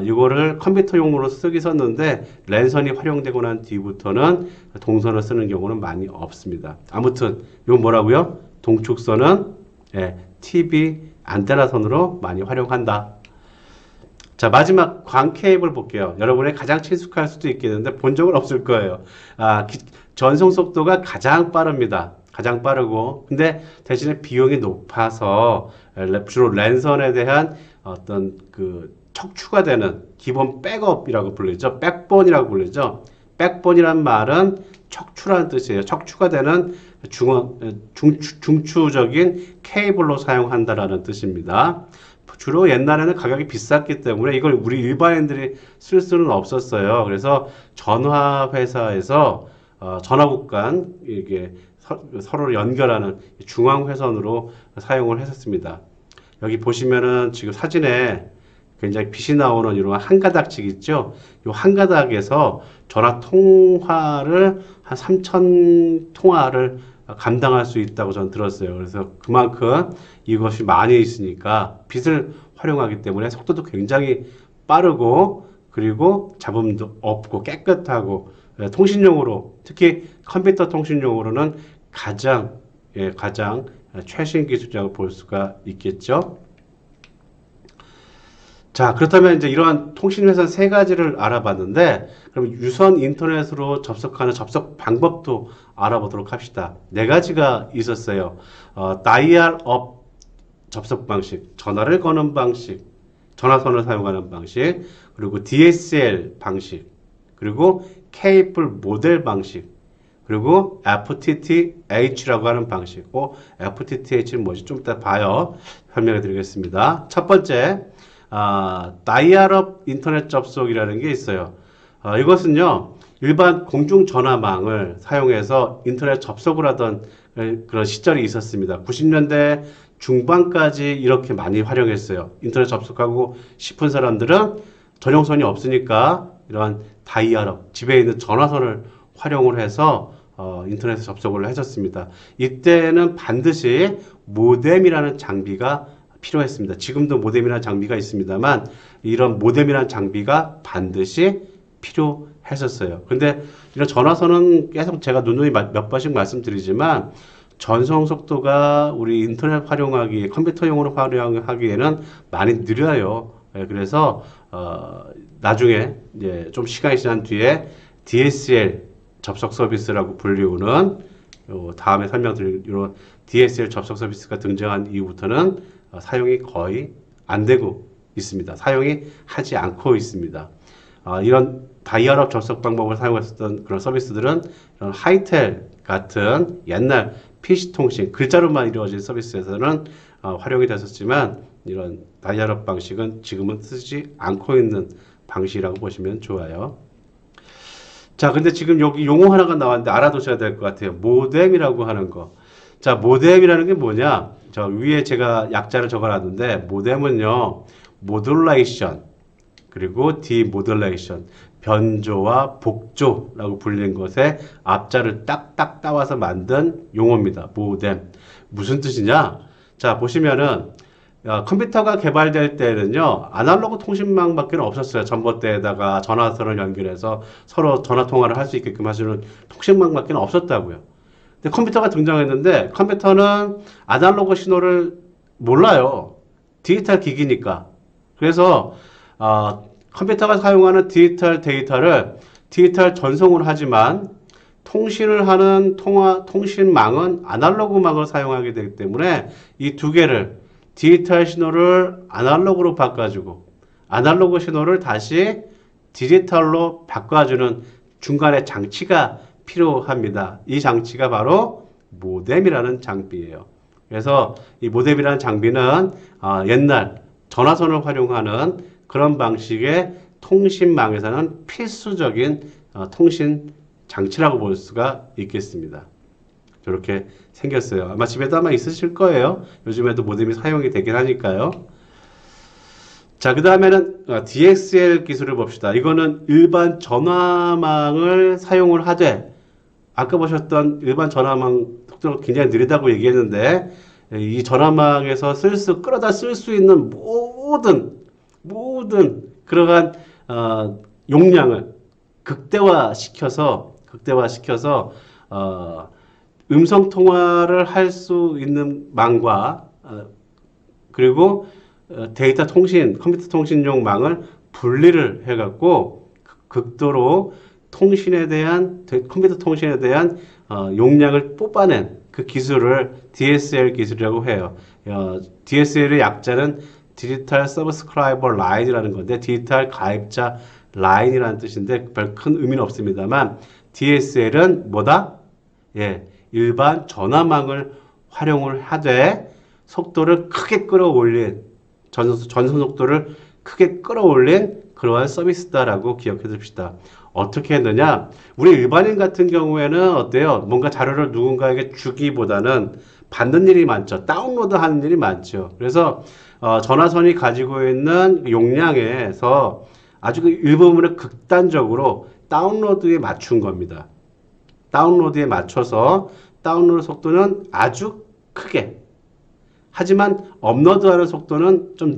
이거를 컴퓨터용으로 쓰기 썼는데 랜선이 활용되고 난 뒤부터는 동선을 쓰는 경우는 많이 없습니다. 아무튼 이건 뭐라고요? 동축선은 TV 안테나 선으로 많이 활용한다. 자, 마지막 광 케이블 볼게요. 여러분이 가장 친숙할 수도 있겠는데 본 적은 없을 거예요. 전송 속도가 가장 빠릅니다. 가장 빠르고, 근데 대신에 비용이 높아서 주로 랜선에 대한 어떤 그 척추가 되는 기본 백업이라고 불리죠. 백본이라고 불리죠. 백본이란 말은 척추라는 뜻이에요. 척추가 되는 중추적인 케이블로 사용한다라는 뜻입니다. 주로 옛날에는 가격이 비쌌기 때문에 이걸 우리 일반인들이 쓸 수는 없었어요. 그래서 전화 회사에서 전화국 간 이게 서로를 연결하는 중앙 회선으로 사용을 했었습니다. 여기 보시면은 지금 사진에 굉장히 빛이 나오는 이런 한 가닥씩 있죠. 이 한 가닥에서 전화 통화를 한 3,000 통화를 감당할 수 있다고 저는 들었어요. 그래서 그만큼 이것이 많이 있으니까 빛을 활용하기 때문에 속도도 굉장히 빠르고, 그리고 잡음도 없고 깨끗하고, 통신용으로, 특히 컴퓨터 통신용으로는 가장 최신 기술이라고 볼 수가 있겠죠. 자, 그렇다면 이제 이러한 통신회선 세 가지를 알아봤는데, 그럼 유선 인터넷으로 접속하는 접속 방법도 알아보도록 합시다. 네 가지가 있었어요. 다이얼업 접속 방식, 전화를 거는 방식, 전화선을 사용하는 방식, 그리고 DSL 방식, 그리고 케이블 모델 방식, 그리고 FTTH라고 하는 방식. FTTH는 뭐지? 좀 이따 봐요. 설명해 드리겠습니다. 첫 번째, 다이얼업 인터넷 접속이라는 게 있어요. 이것은요, 일반 공중전화망을 사용해서 인터넷 접속을 하던 그런 시절이 있었습니다. 90년대 중반까지 이렇게 많이 활용했어요. 인터넷 접속하고 싶은 사람들은 전용선이 없으니까 이러한 다이얼업, 집에 있는 전화선을 활용을 해서 인터넷에 접속을 해줬습니다. 이때는 반드시 모뎀이라는 장비가 필요했습니다. 지금도 모뎀이라는 장비가 있습니다만 이런 모뎀이라는 장비가 반드시 필요했었어요. 근데 이런 전화선은 계속 제가 누누이 몇 번씩 말씀드리지만 전송 속도가 우리 인터넷 활용하기, 컴퓨터용으로 활용하기에는 많이 느려요. 그래서 나중에 이제 좀 시간이 지난 뒤에 DSL 접속 서비스라고 불리우는 다음에 설명드릴 이런 DSL 접속 서비스가 등장한 이후부터는 사용이 거의 안 되고 있습니다. 사용이 하지 않고 있습니다. 이런 다이얼업 접속 방법을 사용했었던 그런 서비스들은 이런 하이텔 같은 옛날 PC통신, 글자로만 이루어진 서비스에서는 활용이 됐었지만 이런 다이얼업 방식은 지금은 쓰지 않고 있는 방식이라고 보시면 좋아요. 자, 근데 지금 여기 용어 하나가 나왔는데 알아두셔야 될 것 같아요. 모뎀이라고 하는 거. 자, 모뎀이라는 게 뭐냐? 저 위에 제가 약자를 적어놨는데, 모뎀은요, 모듈레이션, 그리고 디모듈레이션, 변조와 복조라고 불리는 것에 앞자를 딱딱 따와서 만든 용어입니다. 모뎀. 무슨 뜻이냐? 자, 보시면은, 컴퓨터가 개발될 때는요, 아날로그 통신망밖에 없었어요. 전봇대에다가 전화선을 연결해서 서로 전화 통화를 할 수 있게끔 해주는 통신망밖에 없었다고요. 근데 컴퓨터가 등장했는데, 컴퓨터는 아날로그 신호를 몰라요. 디지털 기기니까. 그래서, 컴퓨터가 사용하는 디지털 데이터를 디지털 전송을 하지만, 통신을 하는 통신망은 아날로그망을 사용하게 되기 때문에 이 두 개를 디지털 신호를 아날로그로 바꿔주고 아날로그 신호를 다시 디지털로 바꿔주는 중간에 장치가 필요합니다. 이 장치가 바로 모뎀이라는 장비예요. 그래서 이 모뎀이라는 장비는 옛날 전화선을 활용하는 그런 방식의 통신망에서는 필수적인 통신 장치라고 볼 수가 있겠습니다. 이렇게 생겼어요. 아마 집에도 아마 있으실 거예요. 요즘에도 모뎀이 사용이 되긴 하니까요. 자, 그 다음에는 DSL 기술을 봅시다. 이거는 일반 전화망을 사용을 하되, 아까 보셨던 일반 전화망 속도가 굉장히 느리다고 얘기했는데, 이 전화망에서 끌어다 쓸 수 있는 모든 그러한 용량을 극대화시켜서 음성 통화를 할 수 있는 망과 그리고 컴퓨터 통신용 망을 분리를 해갖고 극도로 컴퓨터 통신에 대한 용량을 뽑아낸 그 기술을 DSL 기술이라고 해요. DSL의 약자는 디지털 서브스크라이버 라인이라는 건데, 디지털 가입자 라인이라는 뜻인데 별 큰 의미는 없습니다만, DSL은 뭐다? 예, 일반 전화망을 활용을 하되 속도를 크게 끌어올린 전송 속도를 크게 끌어올린 그러한 서비스다라고 기억해 둡시다. 어떻게 했느냐? 우리 일반인 같은 경우에는 어때요? 뭔가 자료를 누군가에게 주기보다는 받는 일이 많죠. 다운로드 하는 일이 많죠. 그래서 전화선이 가지고 있는 용량에서 아주 그 일부분을 극단적으로 다운로드에 맞춘 겁니다. 다운로드에 맞춰서 다운로드 속도는 아주 크게, 하지만 업로드하는 속도는 좀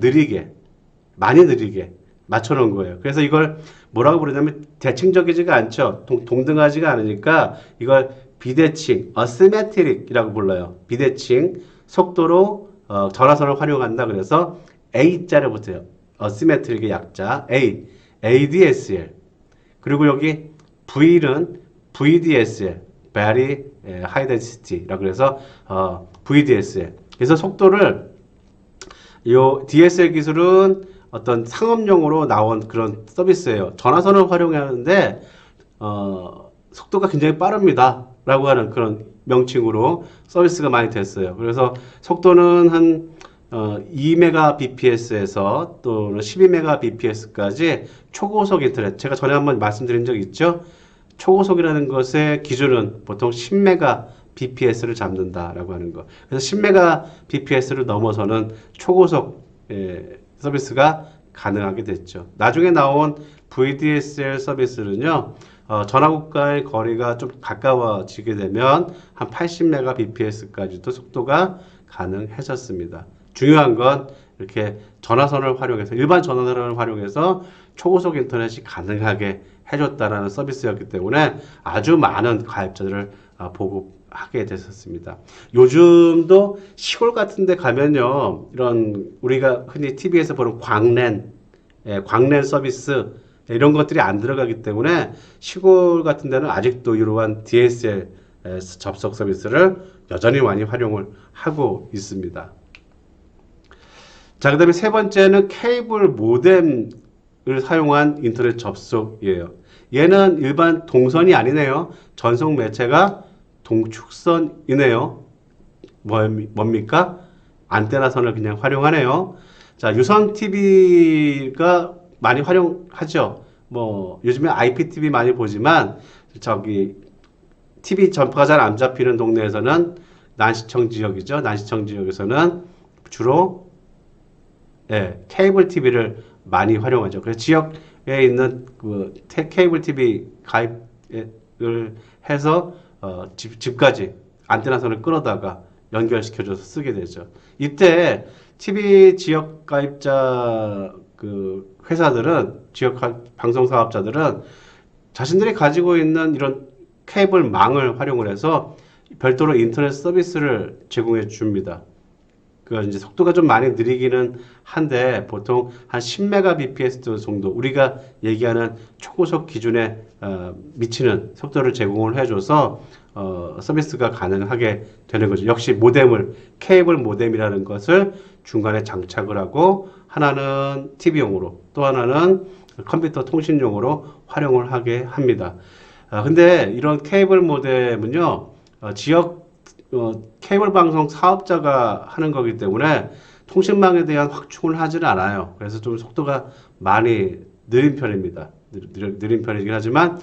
많이 느리게 맞춰놓은 거예요. 그래서 이걸 뭐라고 부르냐면 대칭적이지가 않죠. 동등하지가 않으니까 이걸 비대칭, 어시메트릭이라고 불러요. 비대칭 속도로 전화선을 활용한다. 그래서 A자를 붙여요. 어시메트릭의 약자 ADSL. 그리고 여기 V는 VDSL, Very High Density라고 해서 VDSL. 그래서 속도를 요 DSL 기술은 어떤 상업용으로 나온 그런 서비스예요. 전화선을 활용하는데 속도가 굉장히 빠릅니다. 라고 하는 그런 명칭으로 서비스가 많이 됐어요. 그래서 속도는 한 2Mbps에서 또는 12Mbps까지 초고속 인터넷, 제가 전에 한번 말씀드린 적 있죠? 초고속이라는 것의 기준은 보통 10Mbps를 잡는다라고 하는 거. 그래서 10Mbps를 넘어서는 초고속 서비스가 가능하게 됐죠. 나중에 나온 VDSL 서비스는요, 전화국과의 거리가 좀 가까워지게 되면 한 80Mbps까지도 속도가 가능해졌습니다. 중요한 건 이렇게 전화선을 활용해서, 일반 전화선을 활용해서 초고속 인터넷이 가능하게 해줬다라는 서비스였기 때문에 아주 많은 가입자들을 보급하게 됐었습니다. 요즘도 시골 같은 데 가면요, 이런 우리가 흔히 TV에서 보는 광랜 서비스, 이런 것들이 안 들어가기 때문에 시골 같은 데는 아직도 이러한 DSL 접속 서비스를 여전히 많이 활용을 하고 있습니다. 자, 그 다음에 세 번째는 케이블 모뎀을 사용한 인터넷 접속이에요. 얘는 일반 동선이 아니네요. 전송 매체가 동축선이네요. 뭡니까? 안테나선을 그냥 활용하네요. 자, 유선 TV가 많이 활용하죠. 뭐 요즘에 IPTV 많이 보지만 TV 전파가 잘 안 잡히는 동네에서는 난시청 지역이죠. 난시청 지역에서는 주로 케이블 TV를 많이 활용하죠. 그래서 지역에 있는 그 케이블 TV 가입을 해서 집까지 안테나선을 끌어다가 연결시켜줘서 쓰게 되죠. 이때 TV 지역 가입자 그 회사들은, 지역 방송 사업자들은 자신들이 가지고 있는 이런 케이블망을 활용을 해서 별도로 인터넷 서비스를 제공해 줍니다. 그 이제 속도가 좀 많이 느리기는 한데 보통 한 10Mbps 정도, 우리가 얘기하는 초고속 기준에 미치는 속도를 제공을 해줘서 서비스가 가능하게 되는 거죠. 역시 케이블 모뎀이라는 것을 중간에 장착을 하고, 하나는 TV용으로, 또 하나는 컴퓨터 통신용으로 활용을 하게 합니다. 근데 이런 케이블 모뎀은요, 지역 케이블 방송 사업자가 하는 거기 때문에 통신망에 대한 확충을 하지는 않아요. 그래서 좀 속도가 많이 느린 편입니다. 느린 편이긴 하지만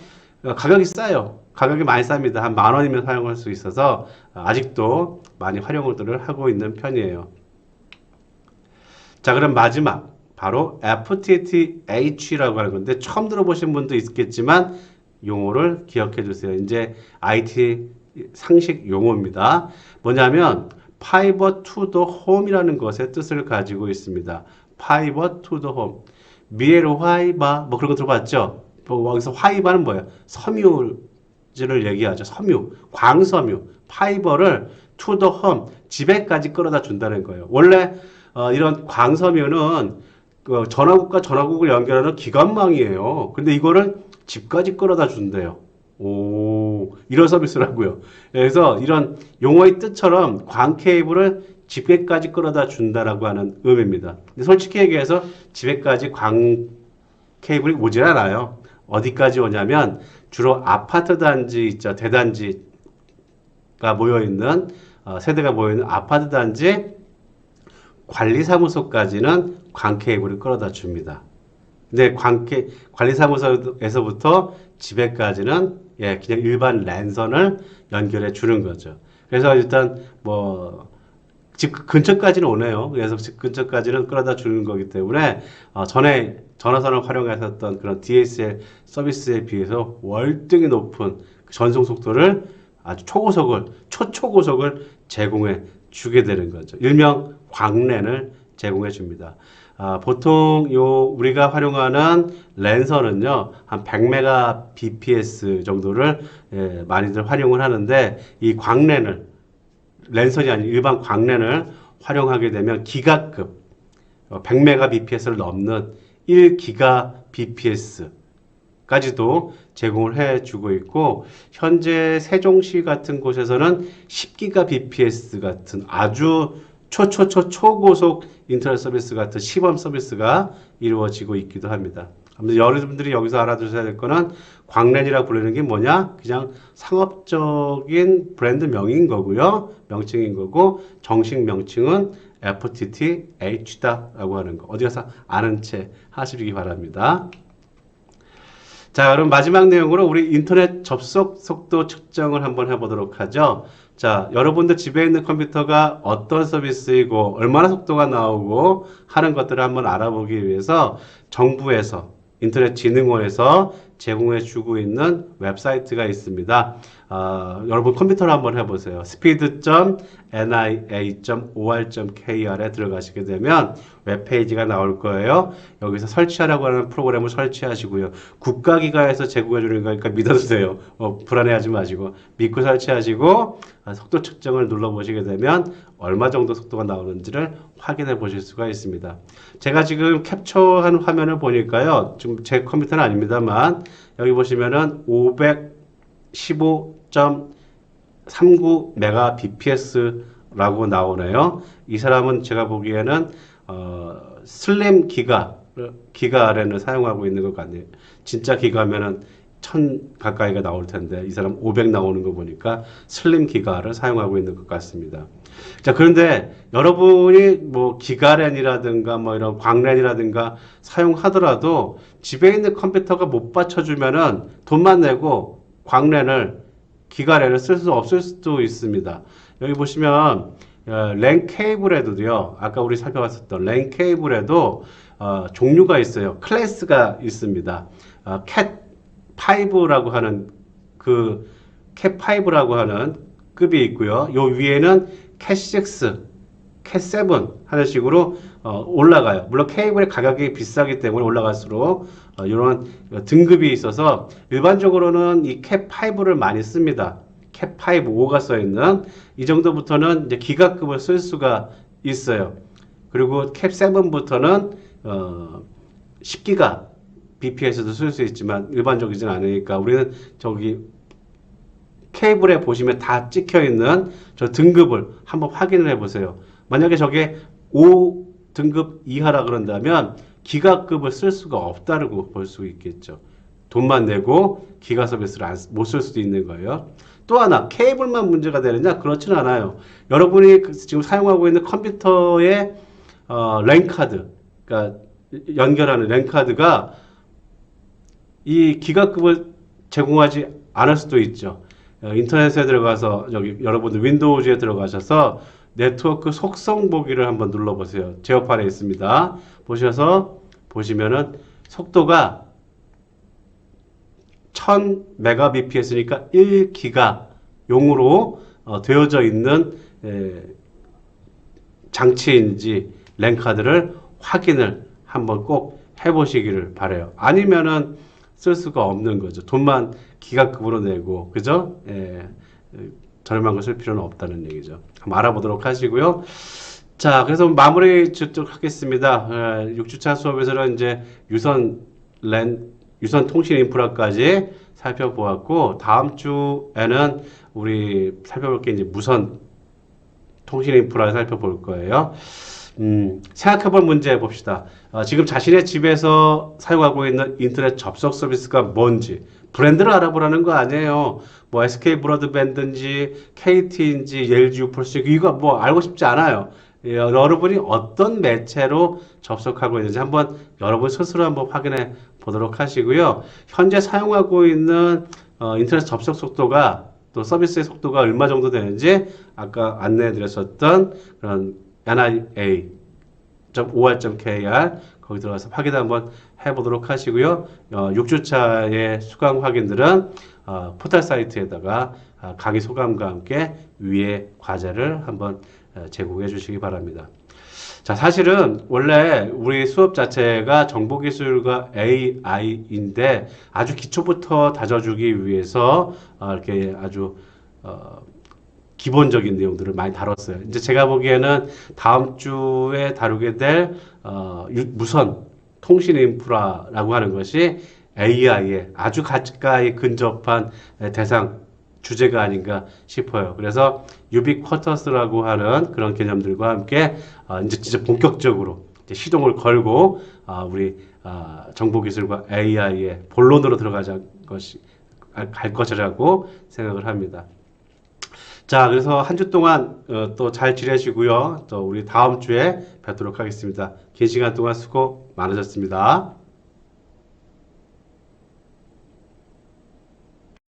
가격이 싸요. 가격이 많이 쌉니다. 한 10,000원이면 사용할 수 있어서 아직도 많이 활용들을 하고 있는 편이에요. 자, 그럼 마지막 바로 FTTH라고 하는 건데 처음 들어보신 분도 있겠지만 용어를 기억해 주세요. 이제 IT 상식 용어입니다. 뭐냐면 Fiber to the Home이라는 것의 뜻을 가지고 있습니다. Fiber to the Home. 미에로 화이바 뭐 그런 거 들어봤죠? 뭐 여기서 화이바는 뭐예요? 섬유질을 얘기하죠. 섬유, 광섬유, 파이버를 to the home 집에까지 끌어다 준다는 거예요. 원래 이런 광섬유는 그 전화국과 전화국을 연결하는 기관망이에요. 근데 이거를 집까지 끌어다 준대요. 오, 이런 서비스라고요. 그래서 이런 용어의 뜻처럼 광 케이블을 집에까지 끌어다 준다라고 하는 의미입니다. 근데 솔직히 얘기해서 집에까지 광 케이블이 오질 않아요. 어디까지 오냐면 주로 아파트 단지 있죠. 대단지가 모여있는 세대가 모여있는 아파트 단지 관리사무소까지는 광 케이블을 끌어다 줍니다. 근데 관리사무소에서부터 집에까지는 그냥 일반 랜선을 연결해 주는 거죠. 그래서 일단 뭐 집 근처까지는 오네요. 그래서 집 근처까지는 끌어다 주는 거기 때문에 전에 전화선을 활용했었던 그런 DSL 서비스에 비해서 월등히 높은 전송 속도를 아주 초초고속을 제공해 주게 되는 거죠. 일명 광랜을 제공해 줍니다. 보통 우리가 활용하는 랜선은요, 한 100Mbps 정도를 많이들 활용을 하는데, 이 광랜을, 랜선이 아닌 일반 광랜을 활용하게 되면 기가급, 100Mbps를 넘는 1GBps까지도 제공을 해주고 있고, 현재 세종시 같은 곳에서는 10GBps 같은 아주 초고속 인터넷 서비스 같은 시범 서비스가 이루어지고 있기도 합니다. 아무튼 여러분들이 여기서 알아두셔야 될 거는 광랜이라고 부르는 게 뭐냐? 그냥 상업적인 브랜드 명인 거고요. 명칭인 거고 정식 명칭은 FTTH다라고 하는 거. 어디 가서 아는 채 하시기 바랍니다. 자, 그럼 마지막 내용으로 우리 인터넷 접속 속도 측정을 한번 해보도록 하죠. 자, 여러분들 집에 있는 컴퓨터가 어떤 서비스이고 얼마나 속도가 나오고 하는 것들을 한번 알아보기 위해서 정부에서 인터넷진흥원에서 제공해 주고 있는 웹사이트가 있습니다. 여러분 컴퓨터로 한번 해보세요. speed.nia.or.kr에 들어가시게 되면 웹페이지가 나올 거예요. 여기서 설치하라고 하는 프로그램을 설치하시고요. 국가기관에서 제공해 주는 거니까 믿어도 돼요. 불안해하지 마시고 믿고 설치하시고 속도 측정을 눌러보시게 되면 얼마 정도 속도가 나오는지를 확인해 보실 수가 있습니다. 제가 지금 캡처한 화면을 보니까요. 지금 제 컴퓨터는 아닙니다만 여기 보시면은 515.39 Mbps라고 나오네요. 이 사람은 제가 보기에는 슬림 기가랜을 사용하고 있는 것 같네요. 진짜 기가면은 1000 가까이가 나올 텐데 이 사람 500 나오는 거 보니까 슬림 기가를 사용하고 있는 것 같습니다. 자, 그런데 여러분이 뭐 기가랜이라든가 뭐 이런 광랜이라든가 사용하더라도 집에 있는 컴퓨터가 못 받쳐주면은 돈만 내고 기가랜을 쓸 수 없을 수도 있습니다. 여기 보시면 랜 케이블에도요, 아까 우리 살펴봤었던 랜 케이블에도 종류가 있어요. 클래스가 있습니다. 캣5라고 하는 캣5라고 하는 급이 있고요. 요 위에는 캣6, 캣7 하는 식으로 올라가요. 물론 케이블의 가격이 비싸기 때문에 올라갈수록 이런 등급이 있어서 일반적으로는 이 캣5를 많이 씁니다. 캣5, 5가 써있는 이 정도부터는 이제 기가급을 쓸 수가 있어요. 그리고 캣7부터는 10기가 BPS도 쓸 수 있지만 일반적이진 않으니까 우리는 저기 케이블에 보시면 다 찍혀 있는 저 등급을 한번 확인을 해 보세요. 만약에 저게 5등급 이하라 그런다면 기가급을 쓸 수가 없다고 볼 수 있겠죠. 돈만 내고 기가 서비스를 못 쓸 수도 있는 거예요. 또 하나, 케이블만 문제가 되느냐? 그렇지는 않아요. 여러분이 지금 사용하고 있는 컴퓨터의 랜카드, 그러니까 연결하는 랜카드가 이 기가급을 제공하지 않을 수도 있죠. 인터넷에 들어가서 여기 여러분들 윈도우즈에 들어가셔서 네트워크 속성 보기를 한번 눌러보세요. 제어판에 있습니다. 보셔서 보시면은 속도가 1000mbps니까 1기가 용으로 되어져 있는 장치인지 랜카드를 확인을 한번 꼭 해보시기를 바래요. 아니면은 쓸 수가 없는 거죠. 돈만 기가급으로 내고, 그죠? 저렴한 거 쓸 필요는 없다는 얘기죠. 한번 알아보도록 하시고요. 자, 그래서 마무리 짓도록 하겠습니다. 6주차 수업에서는 이제 유선 통신 인프라까지 살펴보았고, 다음 주에는 우리 살펴볼 게 이제 무선 통신 인프라 살펴볼 거예요. 생각해볼 문제 봅시다. 지금 자신의 집에서 사용하고 있는 인터넷 접속 서비스가 뭔지 브랜드를 알아보라는 거 아니에요. 뭐 SK 브로드밴드인지 KT인지 LG U+C 이거 뭐 알고 싶지 않아요. 여러분이 어떤 매체로 접속하고 있는지 한번 여러분 스스로 한번 확인해 보도록 하시고요. 현재 사용하고 있는 인터넷 접속 속도가 또 서비스의 속도가 얼마 정도 되는지 아까 안내해 드렸었던 그런 NIA.or.kr 거기 들어가서 확인 한번 해보도록 하시고요. 6주차의 수강 확인들은 포털 사이트에다가 강의 소감과 함께 위에 과제를 한번 제공해 주시기 바랍니다. 자, 사실은 원래 우리 수업 자체가 정보기술과 AI인데 아주 기초부터 다져주기 위해서 이렇게 아주 기본적인 내용들을 많이 다뤘어요. 이제 제가 보기에는 다음 주에 다루게 될 무선 통신 인프라라고 하는 것이 AI에 아주 가까이 근접한 대상 주제가 아닌가 싶어요. 그래서 유비쿼터스라고 하는 그런 개념들과 함께 이제 진짜 본격적으로 이제 시동을 걸고 우리 정보기술과 AI의 본론으로 갈 것이라고 생각을 합니다. 자, 그래서 한 주 동안 또 잘 지내시고요. 또 우리 다음 주에 뵙도록 하겠습니다. 긴 시간 동안 수고 많으셨습니다.